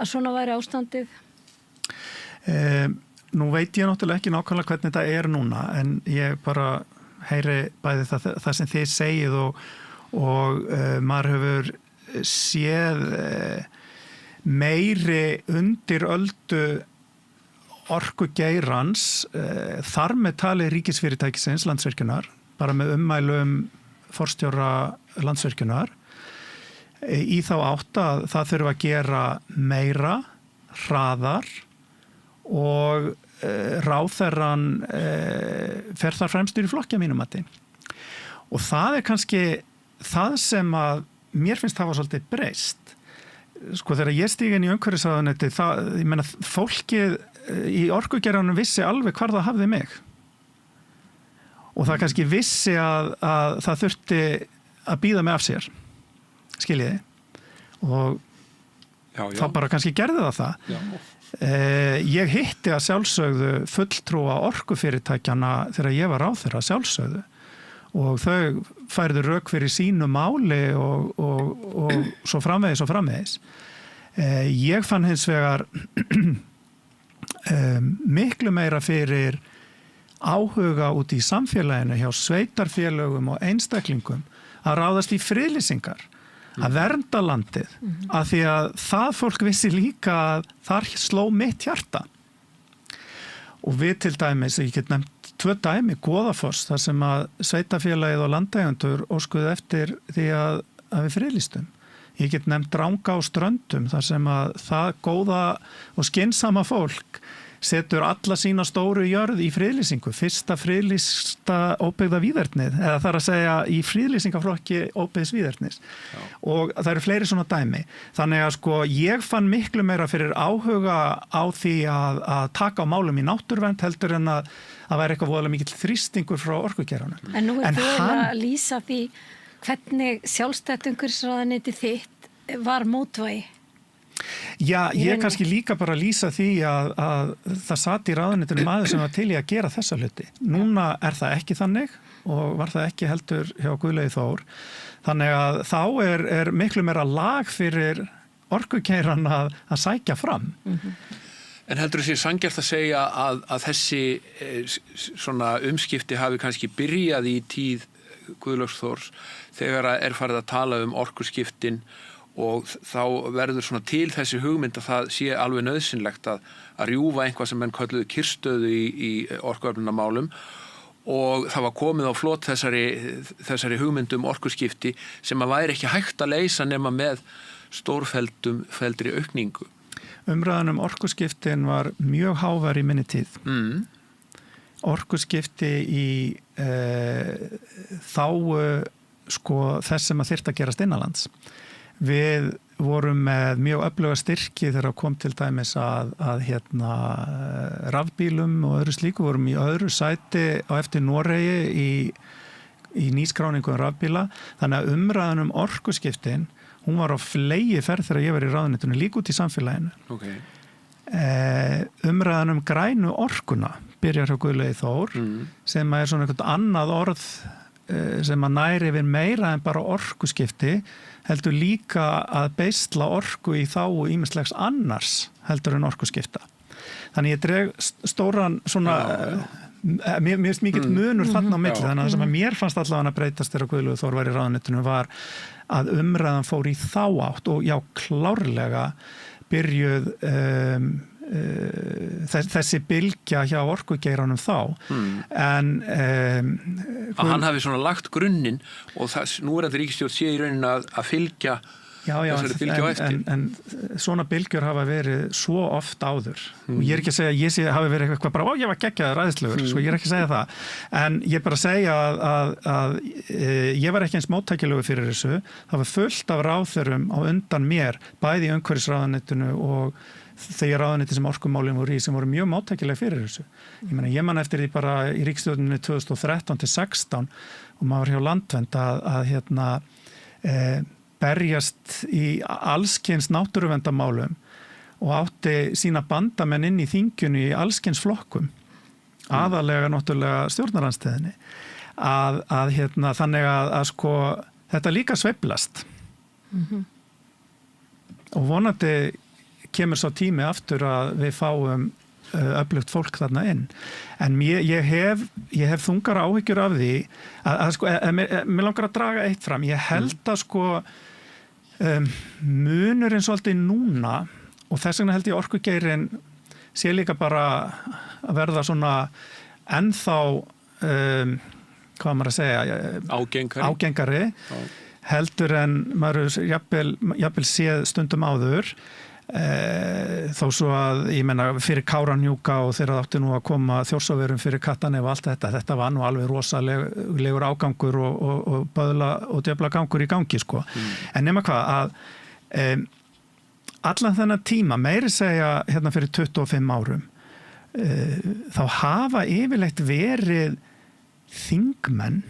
B: að svona væri ástandið?
C: Nú veit ég náttúrulega ekki nákvæmlega hvernig þetta er núna en ég bara heyri bæði það sem þið segið og maður hefur séð meiri undiröldu orkugeirans þar með talið ríkisfyrirtækisins Landsvirkjunar, bara með ummælum forstjóra Landsvirkjunar í þá átt að það þurfa að gera meira, hraðar og ráðherran fer þar fremstur í flokki að mínum mati. Og það kannski það sem að mér finnst hafa svolítið breyst. Sko þegar ég stíg inn í umhverfisráðuneyti, ég meina fólkið í orkugeranum vissi alveg hvar það hafði mig. Og það kannski vissi að það þurfti að bíða mig af sér. Skiljiði? Og það bara kannski gerði það. Ég hitti að sjálfsögðu fulltrúa orkufyrirtækjana þegar ég var ráðherra sjálfsögðu. Og þau færðu rök fyrir sínu máli og svo framvegis. Ég fann hins vegar miklu meira fyrir áhuga út í samfélaginu hjá sveitarfélögum og einstaklingum að ráðast í friðlýsingar, að vernda landið, af því að það fólk vissi líka að þar sló mitt hjarta. Og við til dæmis, ég get nefnt 2 dæmi, Goðafoss, þar sem að sveitarfélagið og landeigendur óskuðu eftir því að við friðlýstum. Ég get nefnt Dranga á Ströndum, þar sem að það góða og skynsama fólk setur alla sína stóru jörð í friðlýsingu, fyrsta friðlýsta óbyggða víðernið, eða þar að segja í friðlýsingaflokki óbyggðs víðernis. Og það eru fleiri svona dæmi. Þannig að sko ég fann miklu meira fyrir áhuga á því að taka á málum í náttúruvernd heldur en að væri eitthvað voðalega mikill þrýstingur frá orkugeranum.
B: En nú þú að lýsa því hvernig sjálfstætt umhverfisráðuneyti þitt var mótvægi.
C: Já, ég kannski líka bara lýsa því að það sat í ráðuneytinu maður sem var til í að gera þessa hluti. Núna er það ekki þannig og var það ekki heldur hjá Guðlaugi Þór. Þannig að þá er miklu meira lag fyrir orkugeiran að sækja fram.
A: En heldur þessi sanngjarnt að segja að þessi svona umskipti hafi kannski byrjað í tíð Guðlaugs Þórs þegar farið að tala orkuskiptin og þá verður svona til þessi hugmynd að það sé alveg nauðsynlegt að rjúfa eitthvað sem menn kölluðu kyrrstöðu í orkuöflunarmálum og það var komið á flot þessari hugmynd orkuskipti sem að væri ekki hægt að leysa nema með stórfelldri aukningu.
C: Umræðan orkuskiptin var mjög hávær í minni tíð. Orkuskipti í þágu sko þess sem að þyrfti að gerast innanlands. Við vorum með mjög öfluga styrki þegar kom til dæmis að rafbílum og öðru slíku, vorum í öðru sæti á eftir Noregi í nýskráningu rafbíla, þannig að umræðan orkuskiptin, hún var á flegi ferð þegar ég var í ráðuneytinu líka út í samfélaginu.
A: Okay.
C: Umræðan grænu orkuna byrjar hjá Guðlaugi Þór, sem er svona eitthvað annað orð sem að næri yfir meira en bara orkuskipti, heldur líka að beisla orku í þágu ýmislegs annars heldur en orkuskipta. Þannig ég dreg stóran svona, mér finnst mikill munur þarna á milli, þannig að það sem að mér fannst allavega að breytast þegar Guðlaugur Þór var í ráðuneytinu var að umræðan fór í þá átt og já, klárlega byrjuð þessi bylgja hjá orkugeiranum þá en
A: hann hafi svona lagt grunninn og nú þetta ríkisstjórn sé í rauninni að fylgja þessari bylgju á eftir
C: en svona bylgjur hafa verið svo oft áður og ég er ekki að segja að ég hafi verið eitthvað bara, ég var geggjaður ræðislegur svo ég er ekki að segja það, en ég bara segja að ég var ekki eins móttækilegur fyrir þessu, það var fullt af ráðherrum á undan mér, bæði í umhverfisráðuneytinu og þegar ráðuneyti sem orkumálin voru í sem voru mjög móttækileg fyrir þessu. Ég man eftir því bara í ríkisstjórninni 2013-16 og maður hjá Landvernd að berjast í allskyns náttúruverndarmálum og átti sína bandamenn inn í þingjunni í allskyns flokkum, aðalega náttúrulega stjórnarandstöðinni, þannig að sko þetta líka sveiflast. Og vonandi kemur svo tími aftur að við fáum öflugt fólk þarna inn. En ég hef þungar áhyggjur af því að sko, mér langar að draga eitt fram. Ég held að sko Munurinn svolítið núna og þess vegna held ég orkugeirin sé líka bara að verða svona ennþá hvað maður að segja ágengari heldur en maður jafnvel séð stundum áður þó svo að ég meina fyrir Kárahnjúka og þegar það átti nú að koma Þjórsárverum fyrir Kattanes og allt þetta var nú alveg rosalegur ágangur og böðla og djöfla gangur í gangi sko. En nema hvað að allan þennan tíma meiri segja hérna fyrir 25 árum þá hafa yfirleitt verið þingmenn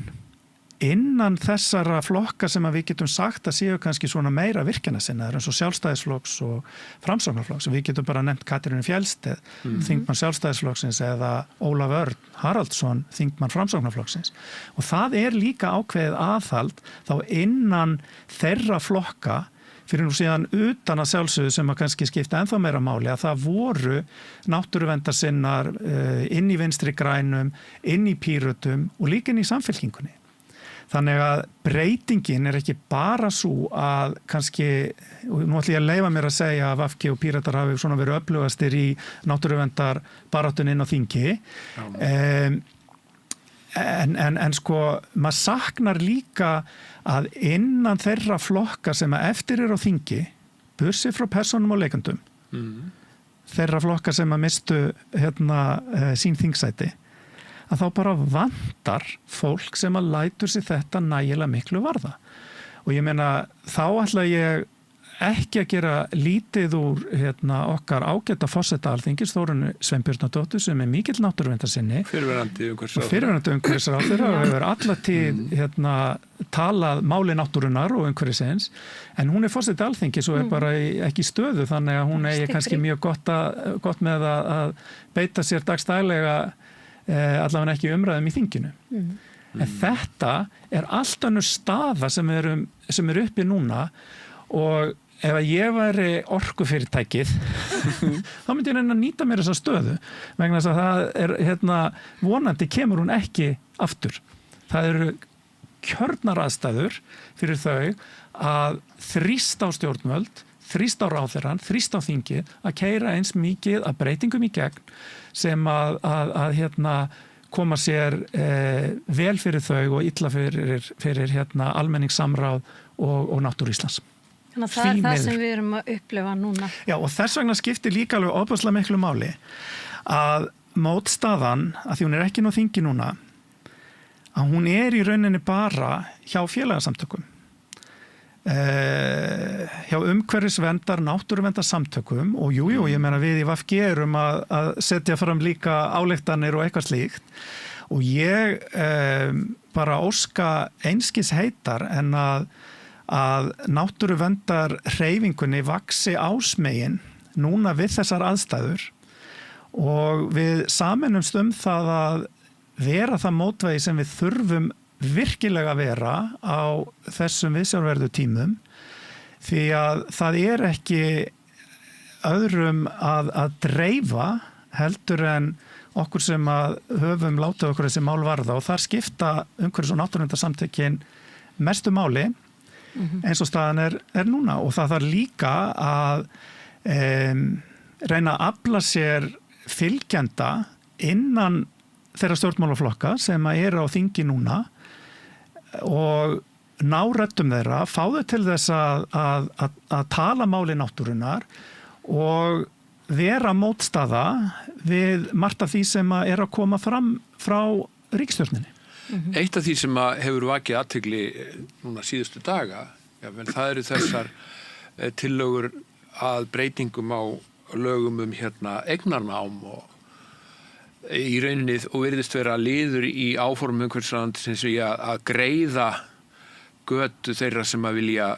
C: innan þessara flokka sem að við getum sagt að séu kannski svona meira virkjanasinnaðar eins og Sjálfstæðisflokks og Framsóknarflokks. Við getum bara nefnt Katrínu Fjellsteð, þingmann Sjálfstæðisflokksins eða Ólaf Örn Haraldsson, þingmann Framsóknarflokksins. Og það líka ákveðið aðhald þá innan þeirra flokka fyrir nú síðan utan að sjálfsögðu sem að kannski skipta ennþá meira máli að það voru náttúruverndarsinnar inn í Vinstri grænum, inn í Pírötum og líka inn í Samfylkingunni. Þannig að breytingin ekki bara svo að kannski, og nú ætlum ég að leyfa mér að segja að VG og Píratar hafi svona verið öflugastir í náttúruverndar baráttunni inn á þingi. En sko, maður saknar líka að innan þeirra flokka sem að eftir á þingi, bursi frá persónum og leikandum, þeirra flokka sem að mistu sín þingsæti, að þá bara vantar fólk sem að lætur sig þetta nægilega miklu varða. Og ég meina, þá ætla ég ekki að gera lítið úr okkar ágæta forseta Alþingis, Þórunni Sveinbjarnardóttur, sem mikill náttúruverndarsinni.
A: Fyrrverandi
C: umhverfisráðherra og hefur alla tíð talað máli náttúrunnar og umhverfisins, en hún forseti Alþingis og bara ekki í stöðu, þannig að hún kannski mjög gott með að beita sér dagstælega allavega ekki umræðum í þinginu. En þetta allt önnur staða sem uppi núna og ef ég væri orkufyrirtækið þá myndi ég reyna að nýta mér þessa stöðu vegna þess að það vonandi kemur hún ekki aftur. Það eru kjörnar aðstæður fyrir þau að þrýsta á stjórnvöld, þrýsta á ráðherrann, þrýsta á þingið að keyra eins mikið að breytingum í gegn sem að koma sér vel fyrir þau og illa fyrir almenningssamráð og náttúru Íslands.
B: Þannig að það það sem við erum að upplifa núna. Já,
C: og þess vegna skiptir líka alveg ofboðslega miklu máli að mótstaðan, að því hún ekki á þingi núna, að hún í rauninni bara hjá félagasamtökum. Hjá umhverfisverndar, náttúruverndarsamtökum og ég meina við í VG erum að setja fram líka ályktanir og eitthvað slíkt og ég bara óska einskis heitar en að náttúruverndar hreyfingunni vaxi ásmegin núna við þessar aðstæður og við sameinumst það að vera það mótvægi sem við þurfum virkilega vera á þessum viðsjárverðu tímum því að það ekki öðrum að dreifa heldur en okkur sem að höfum látið okkur þessi mál varða og þar skipta umhverfis- og náttúruverndarsamtökin mestu máli eins og staðan núna og það þarf líka að reyna að afla sér fylgjenda innan þeirra stjórnmálaflokka sem eru á þingi núna og ná röddum þeirra, fá þau til þess að tala máli náttúrunnar og vera mótstaða við margt af því sem að koma fram frá ríkisstjórninni.
A: Eitt af því sem hefur vakið athygli núna síðustu daga, það eru þessar tillögur að breytingum á lögum eignarnám og í rauninni og virðist vera liður í áformum umhverfisráðuneytisins í að greiða götu þeirra sem að vilja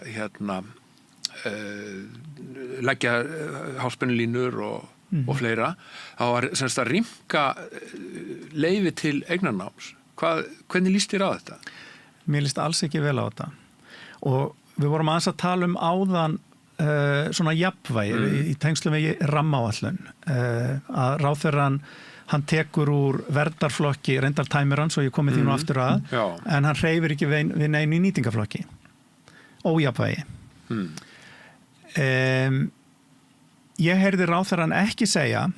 A: leggja háspennulínur og fleira. Það var semst að rýmka leyfi til eignarnáms. Hvernig líst þér á þetta?
C: Mér líst alls ekki vel á þetta. Og við vorum aðeins að tala áðan svona jafnvægi í tengslum við rammaáætlun. Að ráðherrann hann tekur úr verndarflokki, reyndar tæmir hann, svo ég komið því nú aftur að, en hann hreyfir ekki við neinu í nýtingaflokki. Ójafnvægi. Ég heyrði ráðherrann ekki segja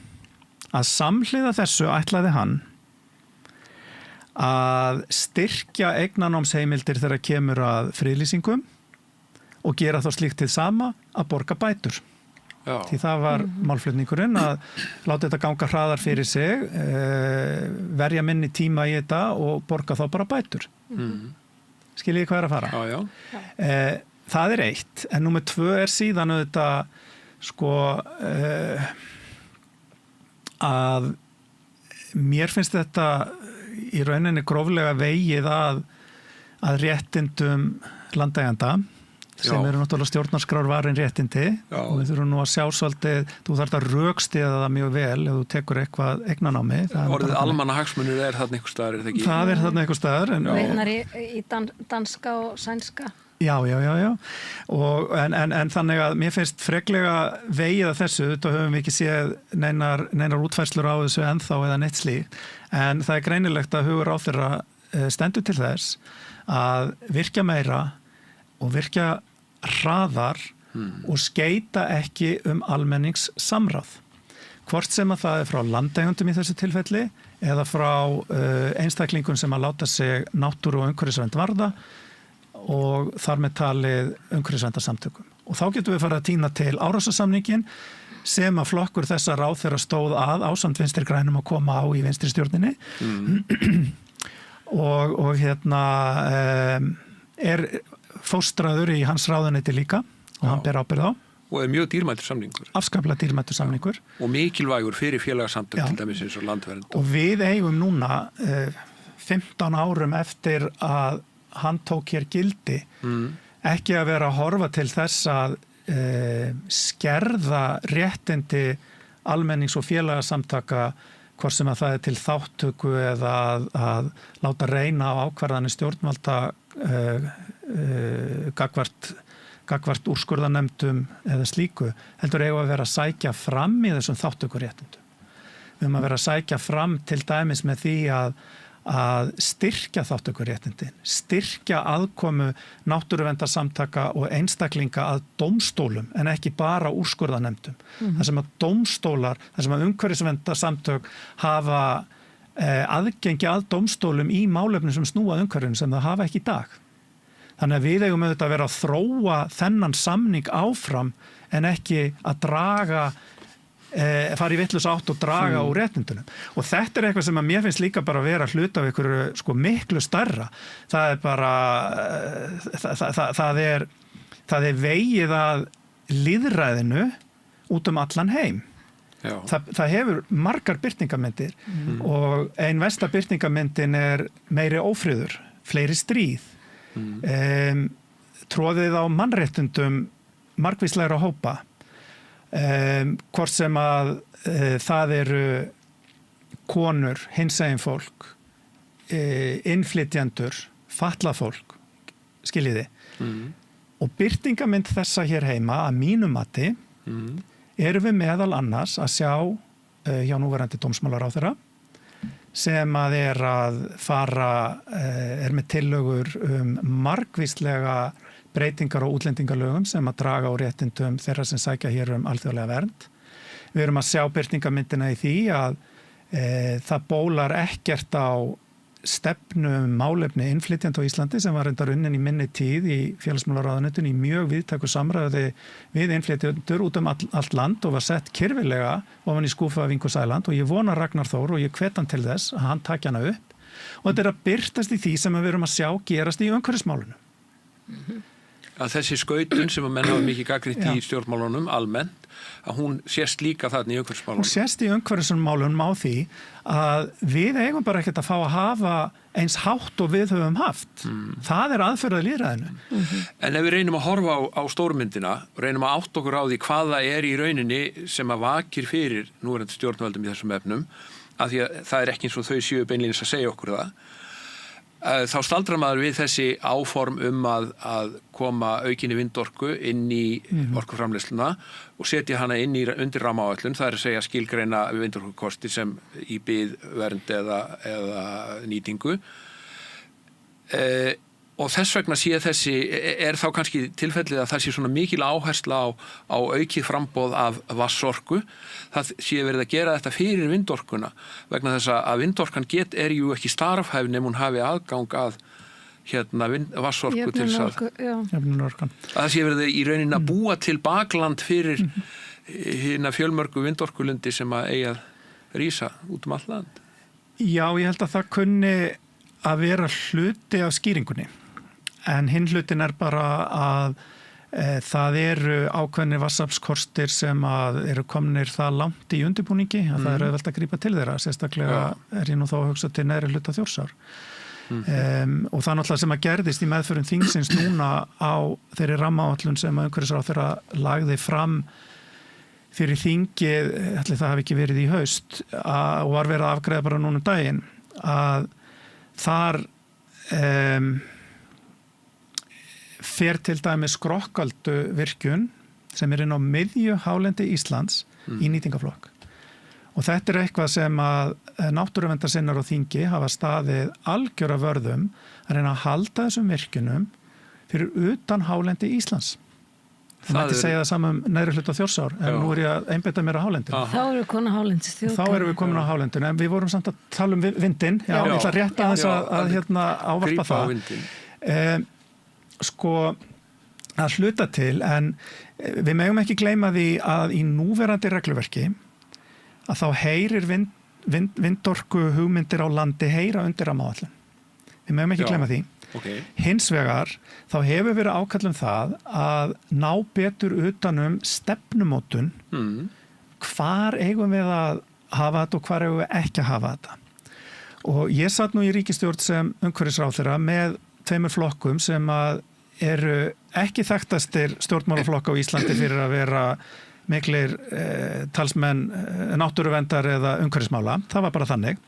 C: að samhliða þessu ætlaði hann að styrkja eignanámsheimildir þegar kemur að friðlýsingum og gera þá slíkt til sama að borga bætur.
A: Já.
C: Því það var málflutningurinn að láta þetta ganga hraðar fyrir sig, verja minni tíma í þetta og borga þá bara bætur. Skiljið hvað að fara?
A: Já.
C: Það eitt, en númer 2 síðan auðvitað að mér finnst þetta í rauninni gróflega vegið að réttindum landeiganda sem eru náttúrulega stjórnarskrárvarin réttindi og við þurfum nú að sjá svolítið, þú þarft að rökstyðja það mjög vel ef þú tekur eitthvað eignanámi.
A: Orðið almannahagsmunir þarna einhvers staðar, það ekki?
C: Það þarna einhvers staðar.
B: Veitnar í danska og sænska.
C: Já. En þannig að mér finnst freklega vegið að þessu, þá höfum við ekki séð neinar útfærslur á þessu ennþá eða neitt slíkt, en það er greinilegt að hugur ráðherra stendur til þess að virkja meira og virkja hraðar og skeita ekki almenningssamráð. Hvort sem að það er frá landeigendum í þessu tilfelli eða frá einstaklingum sem að láta sig náttúru og umhverfisvernd varða og þar með talið umhverfisverndarsamtökum. Og þá getum við farið að tína til Árósasamningin sem að flokkur þessa ráðherra stóð að ásamt Vinstri grænum að koma á í vinstri stjórninni og er fóstraður í hans ráðuneyti líka og hann ber ábyrgð á.
A: Og er mjög dýrmætur samningur.
C: Afskaplega dýrmætur samningur.
A: Og mikilvægur fyrir félagasamtök til dæmis eins og landvernd.
C: Og við eigum núna 15 árum eftir að hann tók hér gildi ekki að vera að horfa til þess að skerða réttindi almennings- og félagasamtaka hvort sem að það er til þáttöku eða að láta reyna á ákvarðanir stjórnvalda gagvart úrskurðarnefndum eða slíku, heldur eigum að vera að sækja fram í þessum þáttökuréttindum. Við höfum að vera að sækja fram til dæmis með því að styrkja þáttökuréttindin, styrkja aðkomu náttúruverndarsamtaka og einstaklinga að dómstólum en ekki bara úrskurðarnefndum. Það sem að dómstólar, það sem að umhverfisverndarsamtök hafa aðgengi að dómstólum í málefnum sem snúa að umhverfinu sem það hafa ekki í dag. Þannig að við eigum auðvitað að vera að þróa þennan samning áfram en ekki að fara í vitlaus átt og draga úr réttindunum. Og þetta er eitthvað sem að mér finnst líka bara að vera hluta af einhverju miklu stærra. Það er bara það er vegið að lýðræðinu út allan heim. Það hefur margar birtingamyndir og ein versta birtingamyndin er meiri ófriður, fleiri stríð. Tróðið á mannréttindum margvíslegra hópa. Hvort sem að það eru konur, hinsegin fólk, innflytjendur, fatlað fólk, skiljiði. Og birtingamynd þessa hér heima að mínu mati erum við meðal annars að sjá hjá núverandi dómsmálaráðherra sem að er með tillögur margvíslega breytingar á útlendingalögum sem að draga á réttindum þeirra sem sækja hér alþjóðlega vernd. Við erum að sjá birtingamyndina í því að það bólar ekkert á stefnu málefni innflytjenda á Íslandi sem var reyndar unnin í minni tíð í félagsmálaráðuneytinu í mjög víðtæku samræði við innflytjendur út allt land og var sett kyrfilega ofan í skúfu af Ingu Sæland og ég vona Ragnar Þór og ég hvet hann til þess að hann taki hana upp og þetta er að birtast í því sem við erum að sjá gerast í umhverfismálunum.
A: Að þessi skautun sem að menn hafa mikið gagnrýnt í stjórnmálunum almennt, að hún sést líka þarna í umhverfismálunum. Hún
C: sést í umhverfismálunum á því að við eigum bara ekkert að fá að hafa eins hátt og við höfum haft. Það er aðferðað lýðræðinu.
A: En ef við reynum að horfa á stórmyndina og reynum að átta okkur á því hvað það er í rauninni sem að vakir fyrir núverandi stjórnvöldum í þessum efnum, af því að það er ekki eins og þau séu beinlínis að segja okkur það, þá staldrar maður við þessi áform að koma aukinni vindorku inn í orkuframleiðsluna og setja hana undir rammaáætlun, það er að segja skilgreina vindorkukosti sem í byggð vernd eða nýtingu. Og þess vegna þá kannski tilfellið að það sé svona mikil áhersla á aukið framboð af vatnsorku. Það sé verið að gera þetta fyrir vindorkuna vegna þess að vindorkan er jú ekki starfhæf nema hún hafi aðgang að vatnsorku til þess
C: Jöfnunarorkan.
A: Að það sé verið í rauninni að búa til bakland fyrir hérna fjölmörgu vindorkulundi sem að eigi að rísa út all land.
C: Já, ég held að það kunni að vera hluti af skýringunni. En hinn hlutin bara að það eru ákveðnir vatnsaflskostir sem að eru komnir það langt í undirbúningi að það eru auðvelt að grípa til þeirra. Sérstaklega ég nú þá að hugsa til neðri hluta Þjórsár. Og það náttúrulega sem að gerðist í meðförum þingsins núna á þeirri rammaáætlun sem að umhverfisráðherra lagði fram fyrir þingið, ætli það hafi ekki verið í haust og var verið að afgreiða bara núna daginn, að þar fer til dæmis Skrokkaldu virkjun sem inn á miðju hálendi Íslands í nýtingaflokk. Og þetta eitthvað sem að náttúruverndarsinnar og þingi hafa staðið algjöra vörðum að reyna að halda þessum virkjunum fyrir utan hálendi Íslands. Það mætti segja það saman neðri hluta Þjórsár, en nú ég að einbeita mér á hálendinu.
B: Þá erum við komin á hálendisþjóðgarð.
C: Þá erum við komin á hálendinu, en við vorum samt að tala um vindinn. Já, ég ætla rétt aðeins að ávarpa það. Að hluta til, en við megum ekki gleyma því að í núverandi regluverki að þá heyrir vindorku hugmyndir á landi heyra undir rammaáætlun. Við megum ekki gleyma því.
A: Okay.
C: Hins vegar, þá hefur verið ákall það að ná betur utanum stefnumótun hvar eigum við að hafa þetta og hvar eigum við ekki að hafa þetta. Og ég satt nú í ríkisstjórn sem umhverfisráðherra með 2 flokkum sem að eru ekki þekktastir stjórnmálaflokka á Íslandi fyrir að vera miklir talsmenn náttúruverndar eða umhverfismála. Það var bara þannig.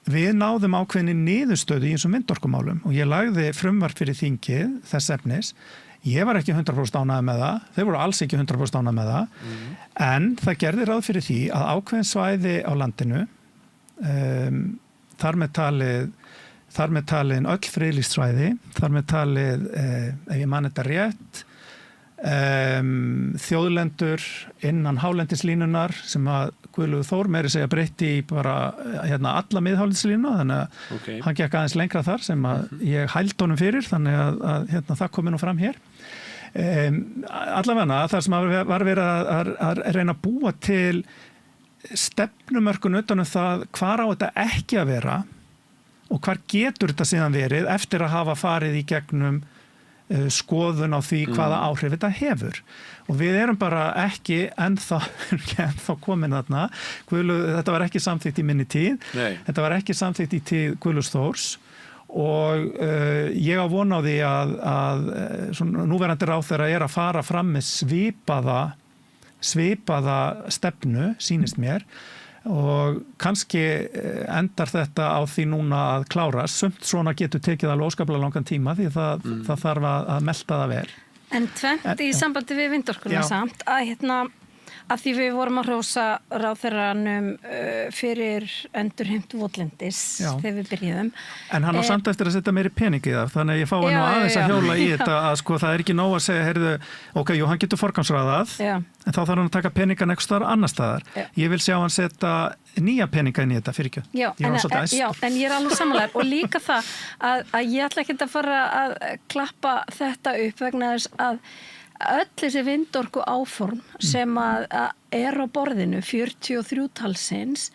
C: Við náðum ákveðinni niðurstöðu í þessum vindorkumálum og ég lagði frumvarp fyrir þingið þess efnis. Ég var ekki 100% ánægður með það, þeir voru alls ekki 100% ánægður með það, en það gerði ráð fyrir því að ákveðin svæði á landinu, þar með talin öll friðlýst svæði, þar með talið, ef ég man þetta rétt, þjóðlendur innan hálendislínunar sem að Guðlaugur Þór meiri segja breytti í bara alla miðhálendislínu, þannig að hann gekk aðeins lengra þar sem að ég hældi honum fyrir, þannig að það komi nú fram hér. Allavega það sem var verið að reyna að búa til stefnumörkun utan það hvar á þetta ekki að vera og hvar getur þetta síðan verið eftir að hafa farið í gegnum skoðun á því hvaða áhrif þetta hefur. Og við erum bara ekki ennþá komin þarna. Þetta var ekki samþykkt í minni tíð.
A: Nei. Þetta
C: var ekki samþykkt í tíð Guðlaugs Þórs og ég á von á því að núverandi ráðherra að fara fram með svipaða stefnu, sýnist mér, og kannski endar þetta á því núna að klárast. Sumt svona getur tekið alveg óskaplega langan tíma því það þarf að melta það vel.
B: En tvennt í sambandi við vindorkuna samt að því við vorum að hrósa ráðherranum fyrir endurheimt votlendis þegar við byrjuðum.
C: En hann á samt eftir að setja meiri pening í það, þannig að ég fái nú aðeins að hjóla í þetta að það er ekki nóg að segja, heyrðu, ok, jú, hann getur forgangsraðað, en þá þarf hann að taka peningan einhvers staðar annars staðar. Ég vil sjá hann setja nýja peninga inn í þetta, fyrir ekki.
B: En ég alveg sammála og líka það að ég ætla ekki að fara að klappa þetta upp vegna þess að öll þessi vindorku áform sem að á borðinu 43 talsins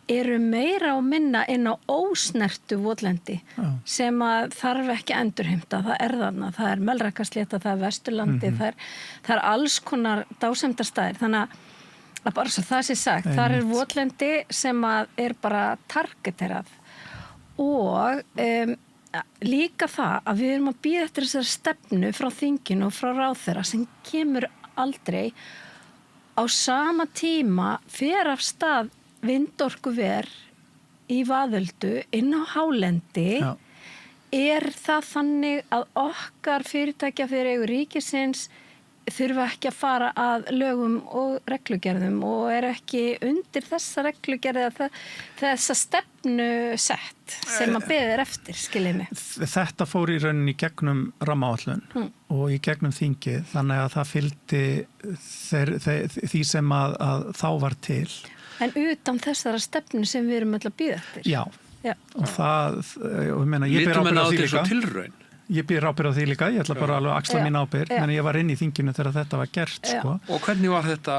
B: eru meira og minna inn á ósnertu votlendi sem að þarf ekki endurheimta. Það þarna, það Melrakkaslétta, það Vesturlandi, það alls konar dásemdarstaðir. Þannig að bara svo það sé sagt, þar votlendi sem að bara targeterað og líka það að við erum að bíða eftir þessari stefnu frá þinginu og frá ráðherra sem kemur aldrei á sama tíma fer af stað vindorkuver í Vaðöldu inn á hálendi. Það þannig að okkar fyrirtækja fyrir eigu ríkisins þurfa ekki að fara að lögum og reglugerðum og ekki undir þessa reglugerði að þessa stefnu sett sem að beðir eftir, skiljið mig.
C: Þetta fór í rauninni í gegnum rammaáætlun og í gegnum þingið, þannig að það fylgdi því sem að þá var til.
B: En utan þessara stefnu sem við erum öll að bíða eftir?
C: Já. Og það, og ég meina, ég ber ábyrgð á því líka. Ég ber ábyrgð á því líka, ég ætla bara alveg að axla mín ábyrgð, en ég var inn í þinginu þegar þetta var gert, sko.
A: Og hvernig var þetta,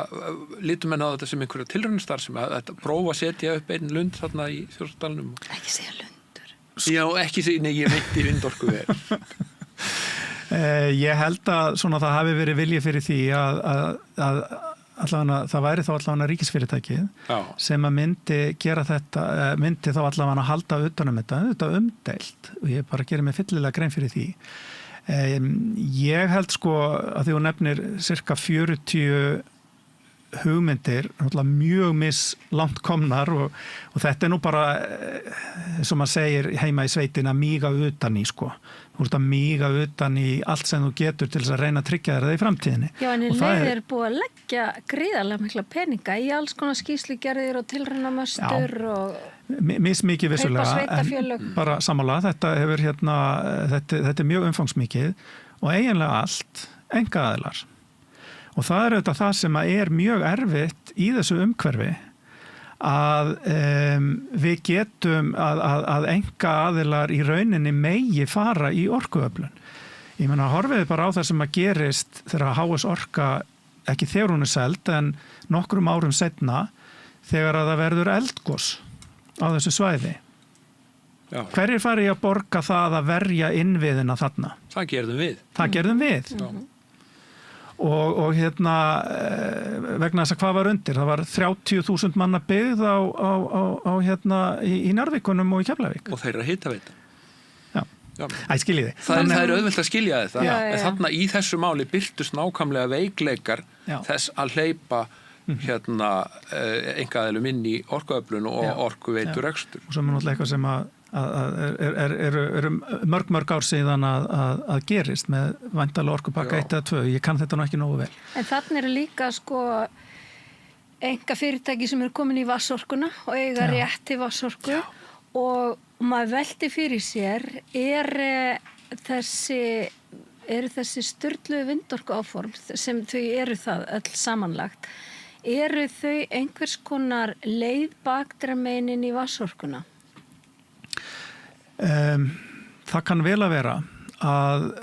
A: lítum menn á þetta sem einhverja tilraunastarfsemi, að þetta prófa að setja upp einn lund þarna í Þjórsdalnum?
B: Ekki segja lundur.
A: Já, ekki segja, nei, ég veit í vindorku verð.
C: Ég held að svona það hafi verið vilji fyrir því að allavega, það væri þá allavega ríkisfyrirtækið sem að myndi gera þetta, myndi þá allavega að halda utanum þetta umdeilt og ég bara gerir mig fyllilega grein fyrir því. Ég held sko að því hún nefnir cirka 40 hugmyndir, mjög mislangt komnar og þetta nú bara, sem maður segir heima í sveitin, að míga utan í sko. Þú ert að míga utan í allt sem þú getur til þess að reyna að tryggja þér það í framtíðinni.
B: Já, en leið er búið að leggja gríðarlega mikla peninga í alls konar skýrslugerðir og tilraunamöstur og
C: mismikið vissulega, en bara sammála, þetta hefur þetta er mjög umfangsmikið og eiginlega allt einkaaðilar. Og það er auðvitað það sem er mjög erfitt í þessu umhverfi að við getum að einkaaðilar í rauninni megi fara í orkuöflun. Ég meina, horfiði bara á það sem að gerist þegar HS Orka, ekki þegar hún er seld, en nokkrum árum seinna, þegar að það verður eldgos á þessu svæði. Já. Hverjir fari að borga það að verja innviðina þarna?
A: Það gerðum við.
C: Það gerðum við. Og vegna þess að hvað var undir, það var 30.000 manna byggð á í Njarðvíkunum og í Keflavík.
A: Og þeirra hitaveita.
C: Já. Skiljiði.
A: Það er auðvelt að skilja þetta. En þarna í þessu máli birtust nákvæmlega veikleikar þess að hleypa einkaaðilum inn í orkuöflun og orkuveitur rekstur.
C: Og svo er náttúrulega eitthvað sem eru mörg ár síðan að gerist með væntanlega orkupakka 1 eða 2. Ég kann þetta nú ekki nógu vel.
B: En þannig eru líka sko einkafyrirtæki sem eru komin í vatnsorkuna og eiga rétt til vatnsorku og maður velti fyrir sér eru þessi sturluðu vindorku áform sem þau eru það öll samanlagt, eru þau einhvers konar leið bakdrameinin í vatnsorkuna?
C: Það kann vel að vera að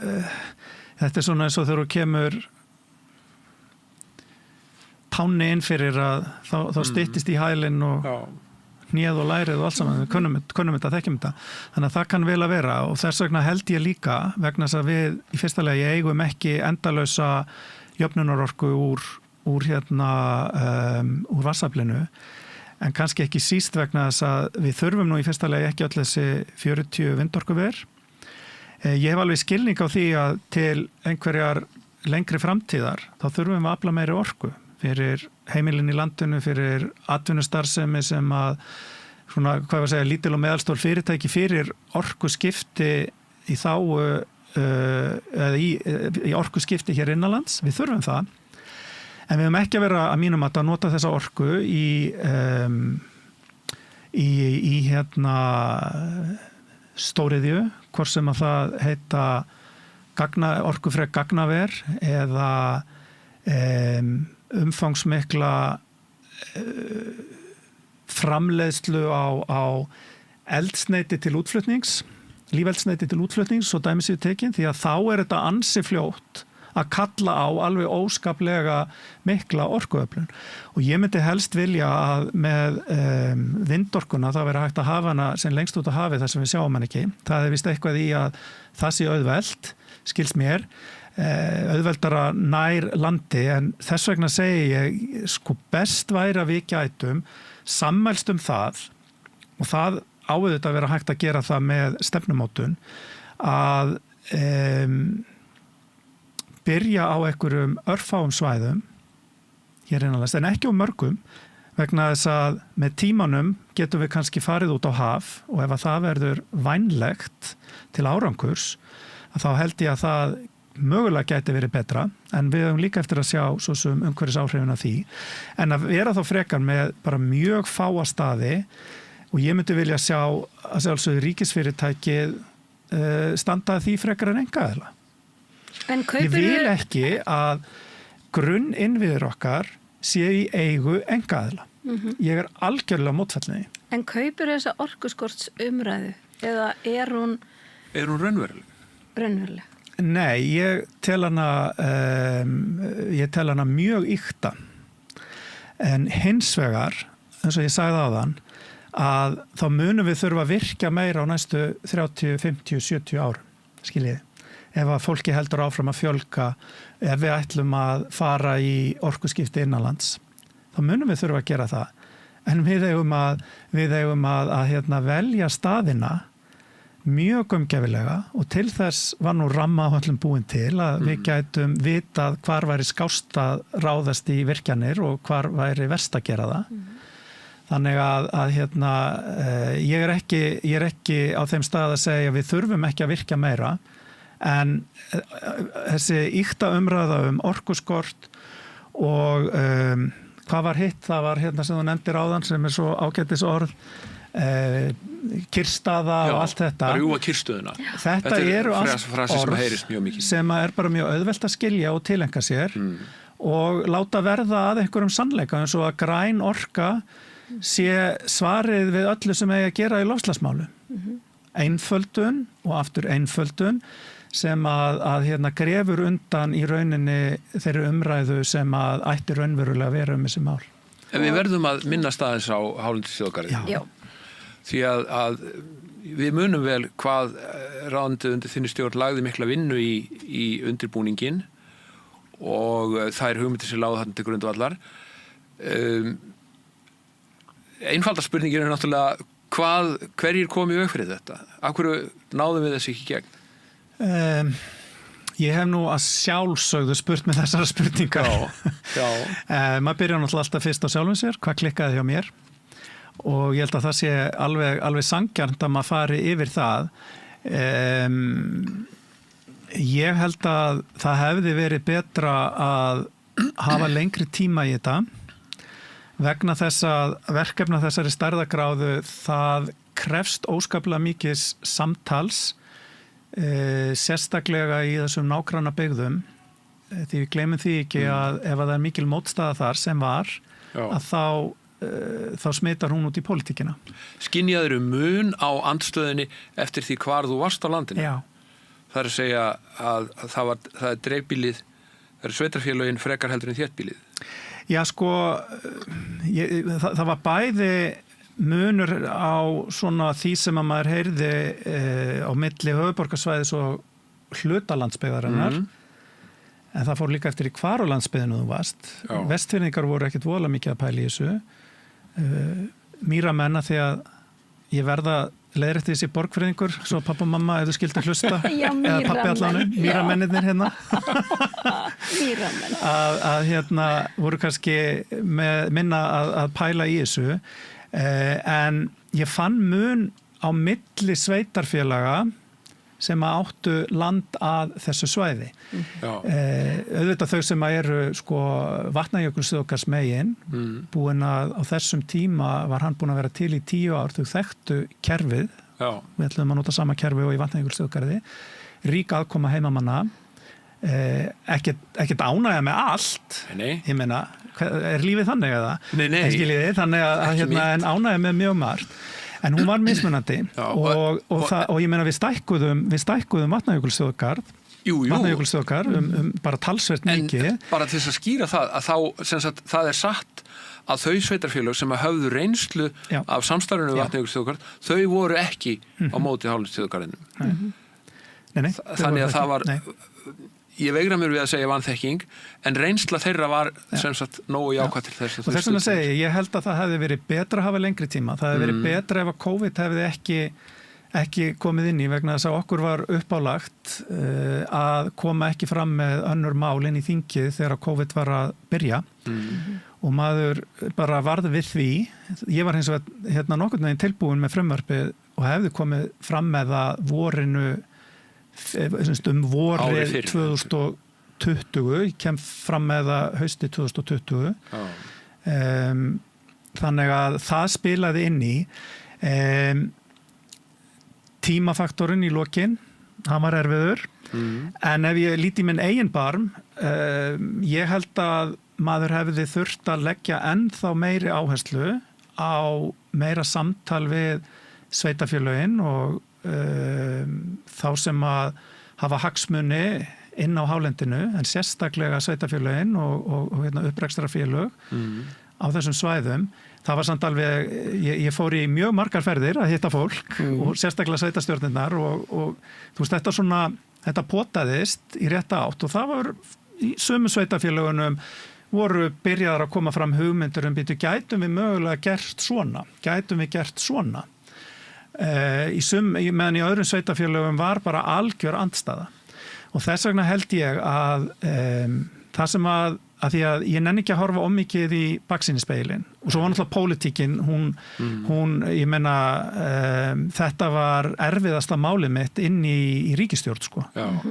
C: þetta er svona eins og þegar þú kemur tánni inn fyrir að þá styttist í hælinn og hnéð og lærið og allt saman, við kunnum þetta, þekkjum þetta, þannig að það kann vel að vera og þess vegna held ég líka vegna þess að við í fyrsta lagi eigum ekki endalausa jöfnunarorku úr vatnsaflinu. En kannski ekki síst vegna þess að við þurfum nú í fyrsta lagi ekki öll þessi 40 vindorkuver. Ég hef alveg skilning á því að til einhverjar lengri framtíðar þá þurfum við að afla meiri orku fyrir heimilin í landinu, fyrir atvinnustarfsemi sem að svona, hvað var að segja, lítil og meðalstór fyrirtæki fyrir orkuskipti í í orkuskipti hér innanlands. Við þurfum það. En við höfum ekki að vera að mínum að nota þessa orku í stóriðju, hvort sem að það heita orkufrek gagnaver eða umfangsmikla framleiðslu á eldsneyti til útflutnings, lífeldsneyti til útflutnings og dæmi sér tekin, því að þá er þetta ansi fljótt að kalla á alveg óskaplega mikla orkuöflun. Og ég myndi helst vilja að með vindorkuna þá vera hægt að hafa hana sem lengst út á hafi þar sem við sjáum hann ekki. Það er vist eitthvað í að það sé auðvelt, skils mér, auðveldara nær landi, en þess vegna segi ég sko best væri að við gætum sammælst það og það áður að vera hægt að gera það með stefnumótun að byrja á einhverjum örfáum svæðum hér innanlands, en ekki á mörgum vegna þess að með tímanum getum við kannski farið út á haf og ef að það verður vænlegt til árangurs, þá held ég að það mögulega gæti verið betra, en við höfum líka eftir að sjá svo sem umhverfisáhrifin af því, en að vera þá frekar með bara mjög fáa staði og ég myndi vilja sjá að sjálfsögðu ríkisfyrirtækið standa því frekar en einkaaðila.
B: En
C: Ég vil ekki að grunninnviðir okkar séu í eigu einkaaðila. Ég algjörlega mótfallin því.
B: En kaupir þessa orkuskorts umræðu eða er hún
A: raunveruleg?
B: raunveruleg?
C: Nei, ég tel hana mjög ýkta. En hins vegar, eins og ég sagði áðan, að þá munum við þurfa að virkja meira á næstu 30, 50, 70 árum, skiljiði. Ef að fólki heldur áfram að fjölga, ef við ætlum að fara í orkuskipti innanlands, þá munum við þurfa að gera það. En við eigum að velja staðina mjög gaumgæfilega og til þess var nú rammaáætlun búin til að við gætum vitað hvar væri skást að ráðast í virkjanir og hvar væri verst að gera það. Þannig að ég er ekki á þeim stað að segja að við þurfum ekki að virkja meira, en þessi ýkta umræða orkuskort og hvað var hitt, það var sem þú nefndir áðan sem svo ágætis orð, kyrrstaða og allt þetta.
A: Já, rjúfa kyrrstöðuna.
C: Þetta eru allt
A: orð
C: sem bara mjög auðvelt að skilja og tilengja sér og láta verða að einhverjum sannleika, eins og að græn orka sé svarið við öllu sem eigi að gera í loftslagsmálu. Einföldun og aftur einföldun sem að grefur undan í rauninni þeirri umræðu sem að ætti raunverulega að vera þessi mál.
A: En við verðum að minnast aðeins á hálendisþjóðgarðinn.
B: Já.
A: Því að við munum vel hvað ráðuneytið undir þinni stjórn lagði mikla vinnu í undirbúningin og þær hugmyndir sem lágu þarna til grundvallar. Einfalda spurningin er náttúrulega hverjir komu í veg fyrir þetta? Af hverju náðum við þessi ekki í gegn?
C: Ég hef nú að sjálfsögðu spurt með þessara spurningar.
A: Já.
C: Maður byrjar náttúrulega alltaf fyrst á sjálfum sér, hvað klikkaði hjá mér? Og ég held að það sé alveg sanngjarnt að maður fari yfir það. Ég held að það hefði verið betra að hafa lengri tíma í þetta vegna þess að verkefna þessari stærðargráðu það krefst óskaplega mikið samtals, sérstaklega í þessum nágranna byggðum, því við gleymum því ekki að ef það er mikil mótstaða þar sem var, að þá smitar hún út í pólitíkina.
A: Skynjaður mun á andstöðinni eftir því hvar þú varst á landinu?
C: Já.
A: Það er að segja að það er dreifbýlið, það er sveitarfélögin frekar heldur en þéttbýlið.
C: Já, sko, það var bæði munur á svona því sem að maður heyrði á milli höfuðborgarsvæðis og hlutalandsbyggðarinnar, en það fór líka eftir í hvar á landsbyggðinu þú varst. Vestfirðingar voru ekkit voðalega mikið að pæla í þessu. Mýramenn, því að ég verða leiðrétti þessi borgfirðingur, svo pappa og mamma ef þú skildi hlusta, eða pappi allanum, mýramennirnir hérna.
B: Mýramenn.
C: Að voru kannski minna að pæla í þessu, en ég fann mun á milli sveitarfélaga sem áttu land að þessu svæði. Auðvitað þau sem eru sko Vatnajökulsþjóðgarðs megin, búin að á þessum tíma var hann búin að vera til í 10 ár, þau þekktu kerfið, við ætlum að nota sama kerfi og í Vatnajökulsþjóðgarði, rík aðkoma heimamanna, ekkert ánægja með allt.
A: Nei.
C: Ég meina, er lífið þannig eða?
A: Nei.
C: Þannig að en ánægja með mjög margt. En hún var mismunandi og ég meina við stækkuðum Vatnajökulsþjóðgarð, bara talsvert mikið.
A: En bara til þess að skýra það, að þá, sem sagt, það er satt að þau sveitarfélög sem höfðu reynslu af samstarfinu við Vatnajökulsþjóðgarð, þau voru ekki á móti hálendisþjóðgarðinum.
C: Nei.
A: Þannig að það var, ég veigra mér við að segja vanþekking, en reynsla þeirra var sem sagt nógu jákvæð til þess að
C: og þess vegna segi ég held að það hefði verið betra að hafa lengri tíma, það hefði verið betra ef að COVID hefði ekki komið inn í, vegna þess að okkur var uppálagt að koma ekki fram með önnur mál inn í þingið þegar COVID var að byrja og maður bara varð við því. Ég var hins vegar nokkurn veginn tilbúin með frumvarpið og hefði komið fram með það vorinu vorið 2020, ég kem fram með það hausti 2020. Þannig að það spilaði inn í. Tímafaktorinn í lokin, hann var erfiður. En ef ég líti minn eigin barm, ég held að maður hefði þurft að leggja ennþá meiri áherslu á meira samtal við sveitarfélögin og þá sem að hafa hagsmuni inn á hálendinu, en sérstaklega sveitarfélögin og upprekstrarfélög á þessum svæðum. Það var samt alveg, ég fór í mjög margar ferðir að hitta fólk og sérstaklega sveitarstjórnirnar og þú veist, þetta potaðist í rétta átt og það var í sömu sveitarfélögunum voru byrjaðar að koma fram hugmyndur gætum við mögulega gert svona. Meðan í öðrum sveitarfélögum var bara algjör andstaða. Og þess vegna held ég að það sem að því að ég nenni ekki að horfa ómikið í baksýnisspegilinn og svo var náttúrulega pólitíkin, hún ég meina, þetta var erfiðasta málið mitt inn í ríkisstjórn, sko,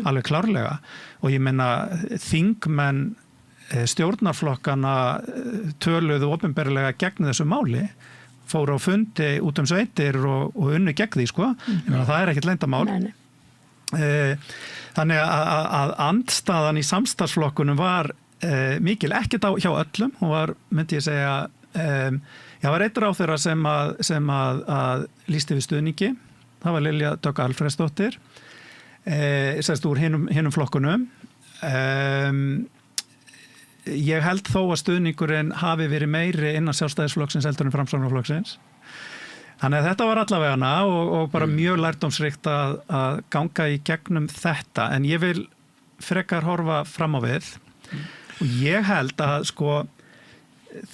C: alveg klárlega og ég meina þingmenn stjórnarflokkana töluðu opinberlega gegn þessu máli, fóru á fundi út sveitir og unnu gegn því, sko, ég meina það er ekkert leyndamál. Þannig að andstaðan í samstarfsflokkunum var mikil, ekkert hjá öllum, hún var, myndi ég segja, það var einn ráðherra sem að lýsti við stuðningi, það var Lilja Dögg Alfreðsdóttir, sérst úr hinum flokkunum. Ég held þó að stuðningurinn hafi verið meiri innan Sjálfstæðisflokksins heldur en Framsóknarflokksins. Þannig að þetta var allavegana og bara mjög lærdómsríkt að ganga í gegnum þetta, en ég vil frekar horfa fram á við. Og ég held að sko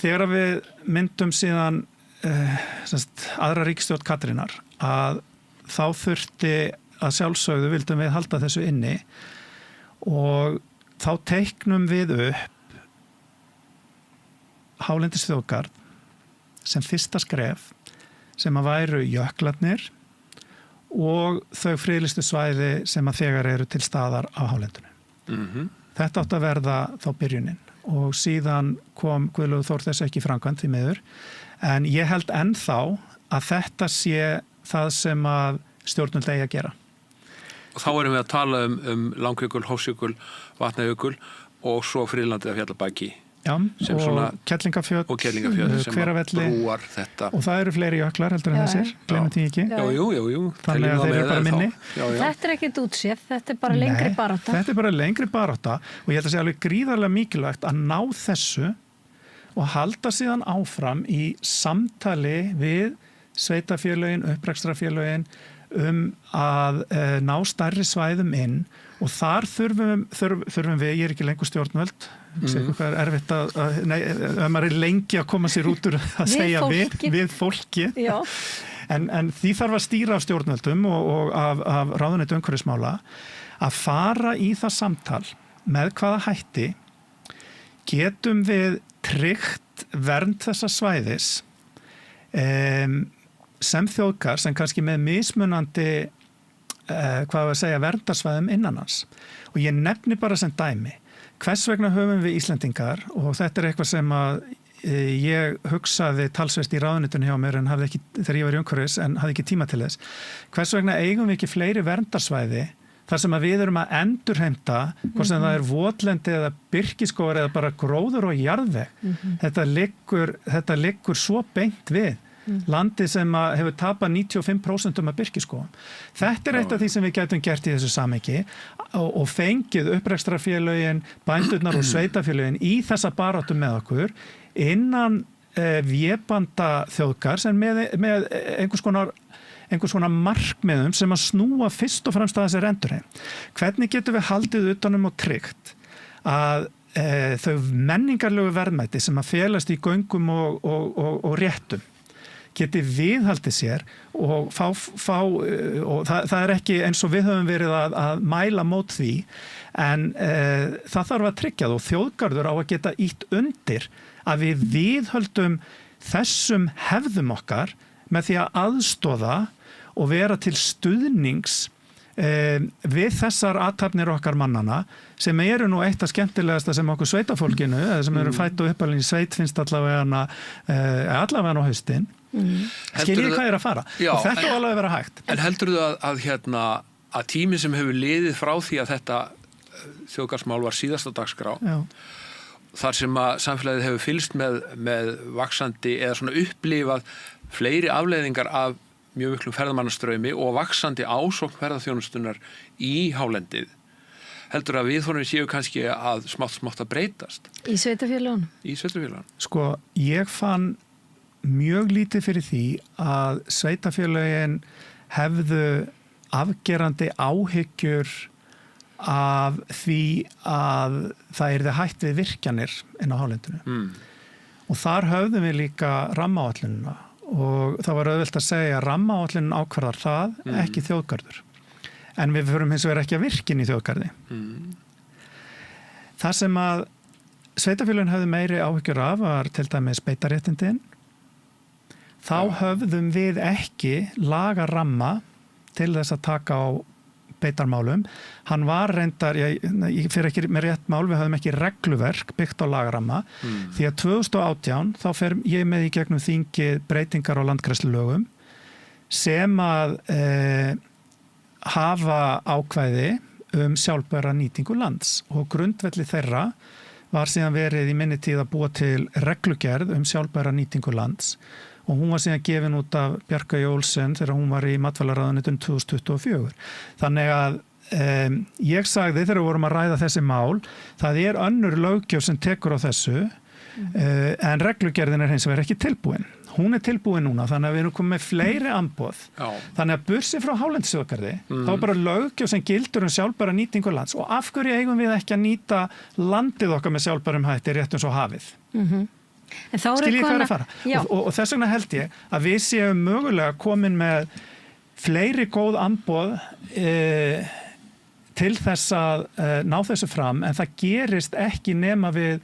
C: þegar við myndum síðan aðra ríkisstjórn Katrínar að þá þurfti að sjálfsögðu vildum við halda þessu inni og þá teiknum við upp hálendisþjóðgarð sem fyrsta skref sem að væru jöklarnir og þau friðlýstu svæði sem að þegar eru til staðar á hálendinu. Þetta átti að verða þá byrjunin og síðan kom Guðlaugur Þór þess ekki framkvæmt því miður, en ég held ennþá að þetta sé það sem að stjórnvöld eigi að gera.
A: Og þá erum við að tala um Langjökul, Hofsjökul, Vatnajökul og svo Friðlandið af Fjallabaki.
C: Já, og Kerlingafjöll, Hveravelli
A: brúar þetta.
C: Og það eru fleiri jöklar heldur en þessir, glemum því ekki.
A: Jú.
C: Þannig að þeir eru bara minni.
B: Þetta er ekkert útséð, þetta er bara lengri barátta.
C: Þetta er bara lengri barátta og ég held að sé alveg gríðarlega mikilvægt að ná þessu og halda síðan áfram í samtali við sveitarfélögin, upprekstrarfélögin að ná stærri svæðum inn og þar þurfum við, ég er ekki lengur stjórnvöld, hvað er erfitt ef maður er lengi að koma sér út úr að segja við fólki. En því þarf að stýra af stjórnvöldum og af ráðuneyti umhverfismála að fara í það samtal með hvaða hætti getum við tryggt vernd þessa svæðis sem þjóðgarð sem kannski með mismunandi verndarsvæðum innan hans. Og ég nefni bara sem dæmi. Hvers vegna höfum við Íslendingar, og þetta er eitthvað sem að ég hugsaði talsvert í ráðuneytinu hjá mér en hafði ekki, þegar ég var í umhverfis, en hafði ekki tíma til þess. Hvers vegna eigum við ekki fleiri verndarsvæði þar sem að við erum að endurheimta, hvort sem það er votlendi eða birkiskógar eða bara gróður og jarðveg. Þetta liggur svo beint við. Landi sem hefur tapað 95% af birkiskógum. Þetta er eitt af því sem við gætum gert í þessu samhengi og fengið upprekstrarfélögin, bændurnar og sveitarfélögin í þessa baráttu með okkur innan vébanda þjóðgarð sem með einhvers konar markmiðum sem að snúa fyrst og fremst að þessi endurheim. Hvernig getum við haldið utanum og tryggt að þau menningarlegu verðmæti sem að felast í göngum og réttum geti viðhaldið sér og og það er ekki eins og við höfum verið að mæla mót því en það þarf að tryggja það og þjóðgarður á að geta ýtt undir að við viðhöldum þessum hefðum okkar með því að aðstoða og vera til stuðnings við þessar athafnir okkar mannana sem eru nú eitt af skemmtilegasta sem okkur sveitafólkinu, eða sem eru fætt og uppalinn í sveit finnst allavega á haustin. Skiljið hvað að fara.
A: Já,
C: og þetta var alveg að vera hægt.
A: En heldurðu að tíminn sem hefur liðið frá því að þetta þjóðgarðsmál var síðasta dagskrá,
C: Já.
A: þar sem að samfélagið hefur fylgst með vaxandi eða svona upplifað fleiri afleiðingar af mjög miklum ferðamannastraumi og vaxandi ásókn ferðaþjónustunnar í hálendið. Heldur að viðhorfin séu kannski að smátt að breytast?
B: Í sveitarfélögunum?
A: Í sveitarfélögunum.
C: Sko, ég fann mjög lítið fyrir því að sveitarfélögin hefðu afgerandi áhyggjur af því að það yrði hætt við virkjanir inn á hálendinu. Og þar höfðum við líka rammaáætlunina og það var auðvelt að segja að rammaáætlunin ákvarðar það, ekki þjóðgarður. En við förum hins vegar ekki að virkin í þjóðgarði. Það sem að sveitarfélögin höfðu meiri áhyggjur af var til dæmis beitaréttindin. Þá höfðum við ekki lagaramma til þess að taka á beitarmálum. Hann var reyndar, ég fyrir ekki með rétt mál, við höfum ekki regluverk byggt á lagaramma, því að 2018 þá fer ég með í gegnum þingið breytingar á landgræðslulögum sem að hafa ákvæði sjálfbæra nýtingu lands og grundvelli þeirra var síðan verið í minni tíð að búa til reglugerð sjálfbæra nýtingu lands og hún var síðan gefin út af Bjarkey Olsen þegar hún var í matvælaráðuneytinu 2024. Þannig að ég sagði þegar við vorum að ræða þessi mál, það önnur löggjöf sem tekur á þessu en reglugerðin hins vegar ekki tilbúin. Hún tilbúin núna, þannig að við erum komið með fleiri amboð. Já. Þannig að bursi frá hálendisþjóðgarði, þá bara löggjöf sem gildur sjálfbæra nýtingu lands og af hverju eigum við ekki að nýta landið okkar með sjálfbærum hætti rétt eins og hafið. Skiljið hvað að fara. Og þess vegna held ég að við séum mögulega komin með fleiri góð amboð til þess að ná þessu fram, en það gerist ekki nema við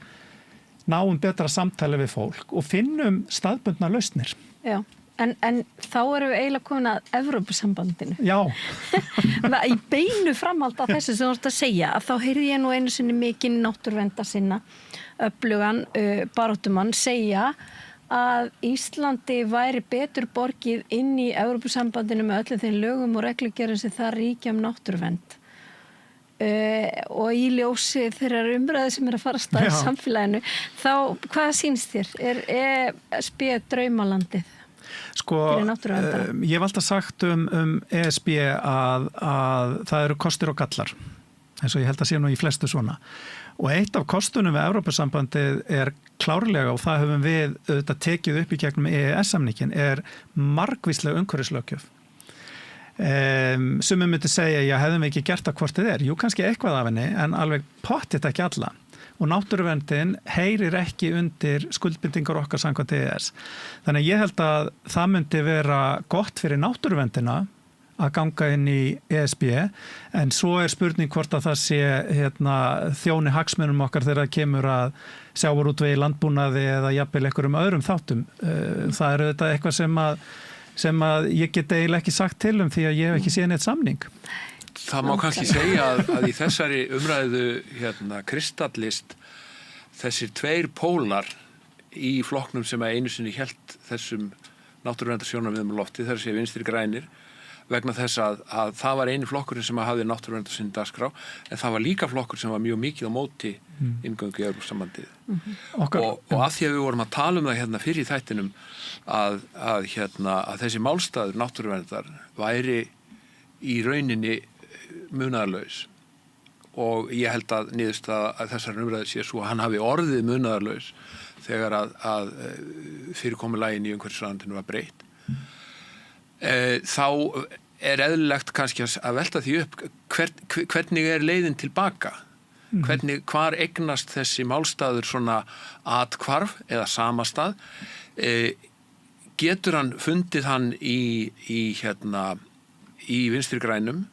C: náum betra samtali við fólk og finnum staðbundna lausnir.
B: Já, en þá erum við eiginlega komin að Evrópusambandinu.
C: Já.
B: Í beinu framhald af þessu sem þú ert að segja, að þá heyrði ég nú einu sinni mikinn náttúruverndarsinna öflugan baráttumann segja að Íslandi væri betur borgið inn í Evrópusambandinu með öllum þeim lögum og reglugerðum sem það ríkja náttúruvernd. Og í ljósi þeirrar umræði sem að fara að stað í samfélaginu, þá hvað sýnst þér? ESB draumalandið?
C: Sko, ég hef alltaf sagt ESB að það eru kostir og gallar, eins og ég held að sé nú í flestu svona. Og eitt af kostunum við Evrópusambandið klárlega, og það höfum við auðvitað tekið upp í gegnum EES-samningin, margvísleg umhverfislöggjöf. Sumum myndi segja, já, hefðum við ekki gert það hvort þið jú, kannski eitthvað af henni, en alveg pottitt ekki alla. Og náttúruverndin heyrir ekki undir skuldbindingar okkar samkvæmt EES. Þannig að ég held að það myndi vera gott fyrir náttúruverndina að ganga inn í ESB, en svo spurning hvort að það sé þjóni hagsmunum okkar þegar það kemur að sjávarútvegi, landbúnaði eða jafnvel einhverjum öðrum þáttum. Það auðvitað eitthvað sem að ég get eiginlega ekki sagt til því að ég hef ekki séð neitt samning.
A: Það má kannski segja að í þessari umræðu kristallist þessir tveir pólar í flokknum sem að einu sinni hélt þessum náttúruverndarsjónarmiðum á lofti, þar sé vinstri grænir, vegna þess að það var eini flokkurinn sem hafði náttúruverndar sinni dagskrá, en það var líka flokkur sem var mjög mikið á móti inngöngu í Evrópusambandið. Og að því að við vorum að tala það fyrir þættinum að þessi málstaður náttúruverndar væri í rauninni munaðarlaus, og ég held að niðurstaða að þessar umræðu sé svo að hann hafi orðið munaðarlaus þegar að fyrirkomulaginu í umhverfisráðuneytinu var breytt. Þá eðlilegt kannski að velta því upp hvernig leiðin tilbaka, hvar eignast þessi málstaður svona athvarf eða samastað, getur hann fundið hann í vinstri grænum,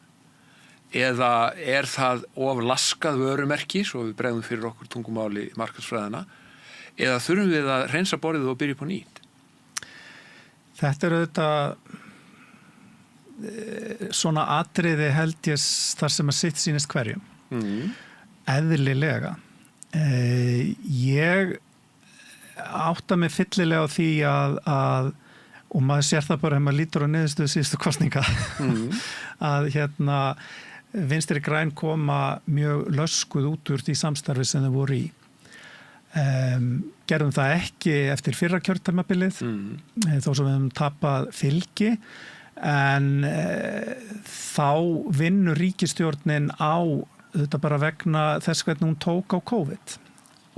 A: eða það of laskað vörumerki, svo við bregðum fyrir okkur tungumáli markaðsfræðina, eða þurfum við að hreinsa borðið og byrja upp á nýtt?
C: Þetta auðvitað svona atriði held ég þar sem að sitt sýnist hverjum. Eðlilega. Ég átta mig fyllilega á því að og maður sér það bara ef maður lítur á niðurstöðu síðustu kosninga að Vinstri græn koma mjög löskuð út úr því samstarfi sem þau voru í. Gerðum það ekki eftir fyrra kjörtímabilið þó sem við höfum tapað fylgi en þá vinnur ríkisstjórnin á þetta bara vegna þess hvernig hún tók á COVID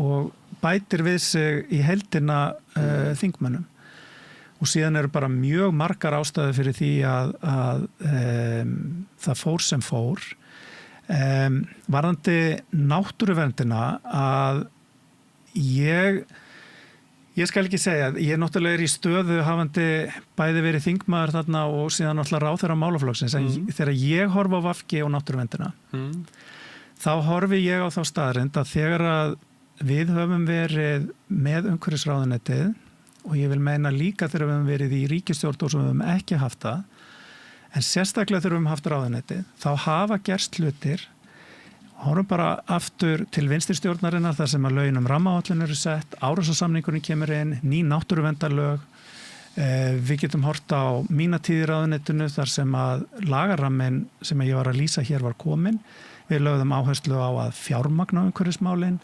C: og bætir við sig í heildina þingmönnum og síðan eru bara mjög margar ástæður fyrir því að það fór sem fór. Varðandi náttúruverndina að ég skal ekki segja, ég náttúrulega í stöðu hafandi bæði verið þingmaður þarna og síðan náttúrulega ráðherra málaflokksins en þegar ég horfi á VG og náttúruverndina þá horfi ég á þá staðreynd að þegar að við höfum verið með umhverfisráðuneytið og ég vil meina líka þegar við höfum verið í ríkisstjórn og sem við höfum ekki haft það en sérstaklega þegar við höfum haft ráðuneytið þá hafa gerst hlutir horfum bara aftur til vinstristjórnarinnar þar sem að lögin rammaáætlun eru sett, Árósasamningurinn kemur inn, ný náttúruverndarlög, við getum hort á mína tíð í ráðuneytinu þar sem að lagaramminn sem ég var að lýsa hér var komin, við lögðum áherslu á að fjármagna umhverfismálin,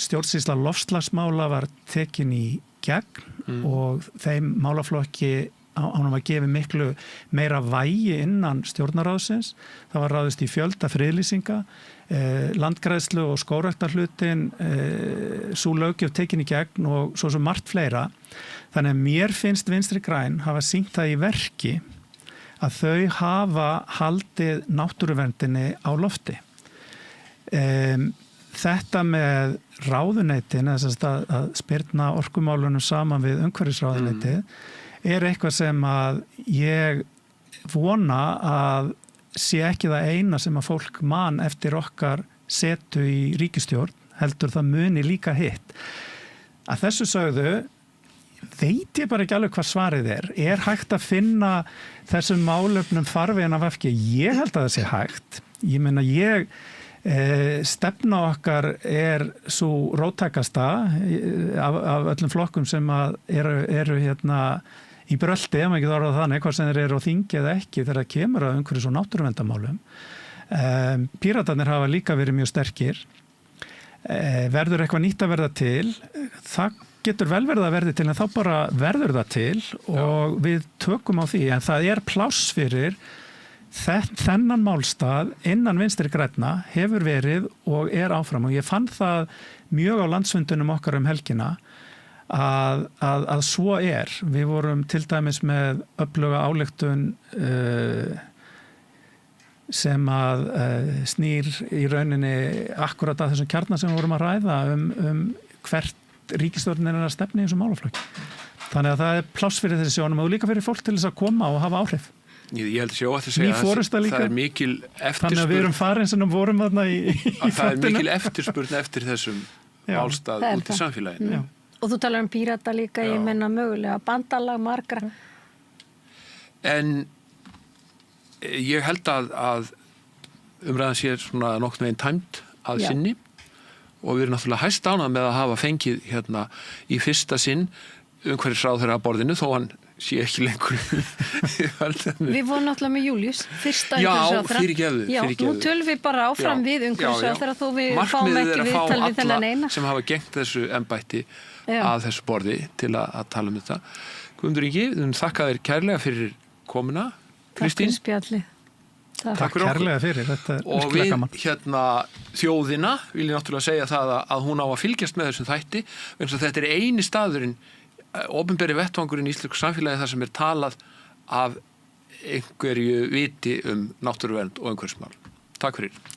C: stjórnsýsla loftslagsmála var tekin í gegn og þeim málaflokki ánum að gefa miklu meira vægi innan stjórnarráðsins. Það var ráðist í fjölda friðlýsinga, landgræðslu og skógræktarhlutin, sú löggjöf tekin í gegn og svo margt fleira. Þannig að mér finnst Vinstri græn hafa sýnt það í verki að þau hafa haldið náttúruverndinni á lofti. Þetta með ráðuneytin, að spyrna orkumálunum saman við umhverfisráðuneytið, er eitthvað sem að ég vona að sé ekki það eina sem að fólk man eftir okkar setu í ríkisstjórn, heldur það muni líka hitt. Að þessu sögðu veit ég bara ekki alveg hvað svarið er. Er hægt að finna þessum málefnum farveginn af VG? Ég held að það sé hægt. Ég meina stefna okkar er svo róttækasta af öllum flokkum sem að eru í brölti, ef maður ekki orðað þannig, hvað sem þeir eru á þingi eða ekki þegar það kemur að umhverfis- og náttúruverndarmálum. Píratarnir hafa líka verið mjög sterkir. Verður eitthvað nýtt að verða til? Það getur vel verið að verði til, en þá bara verður það til og við tökum á því. En það er pláss fyrir þennan málstað innan Vinstri grænna hefur verið og er áfram og ég fann það mjög á landsfundunum okkar helgina að svo er. Við vorum til dæmis með öfluga ályktun sem að snýr í rauninni akkurat að þessum kjarna sem við vorum að ræða hvert ríkisstjórnin er að stefna í þessum málaflokki. Þannig að það er pláss fyrir þessi sjónum og líka fyrir fólk til þess að koma og hafa áhrif.
A: Ég held að sé óhætt að segja að það er mikil eftirspurn. Þannig að við erum farin sem við vorum þarna í
B: það
A: er mikil eftirspurn eftir þessum málstað út í samfélaginu.
B: Já. Og þú talar Pírata líka, ég menna mögulega bandalag margra. En ég held að umræðan sé svona nokkurn veginn tæmt að sinni og við erum náttúrulega hæst ánað með að hafa fengið í fyrsta sinn umhverfisráðherra að borðinu þó hann sé ekki lengur. Við vorum náttúrulega með Júlíus, fyrsta umhverfisráðherra.
A: Já, fyrirgefðu.
B: Nú tölum við bara áfram við umhverfisráðherra þó við fáum ekki viðtal við þennan eina.
A: Markmiðið er að fá alla sem hafa gengt þessu embætti að þessu borði til að tala þetta. Guðmundur Ingi, við þakka þér kærlega fyrir komuna. Kristín.
B: Takk fyrir spjalli.
C: Takk kærlega fyrir, þetta er virkilega gaman.
A: Og við þjóðina vil ég náttúrulega segja það að hún á að fylgjast með þessum þætti, vegna að þetta er eini staðurinn, opinberi vettvangurinn í íslensku samfélagi þar sem er talað af einhverju viti náttúruvernd og umhverfismál. Takk fyrir.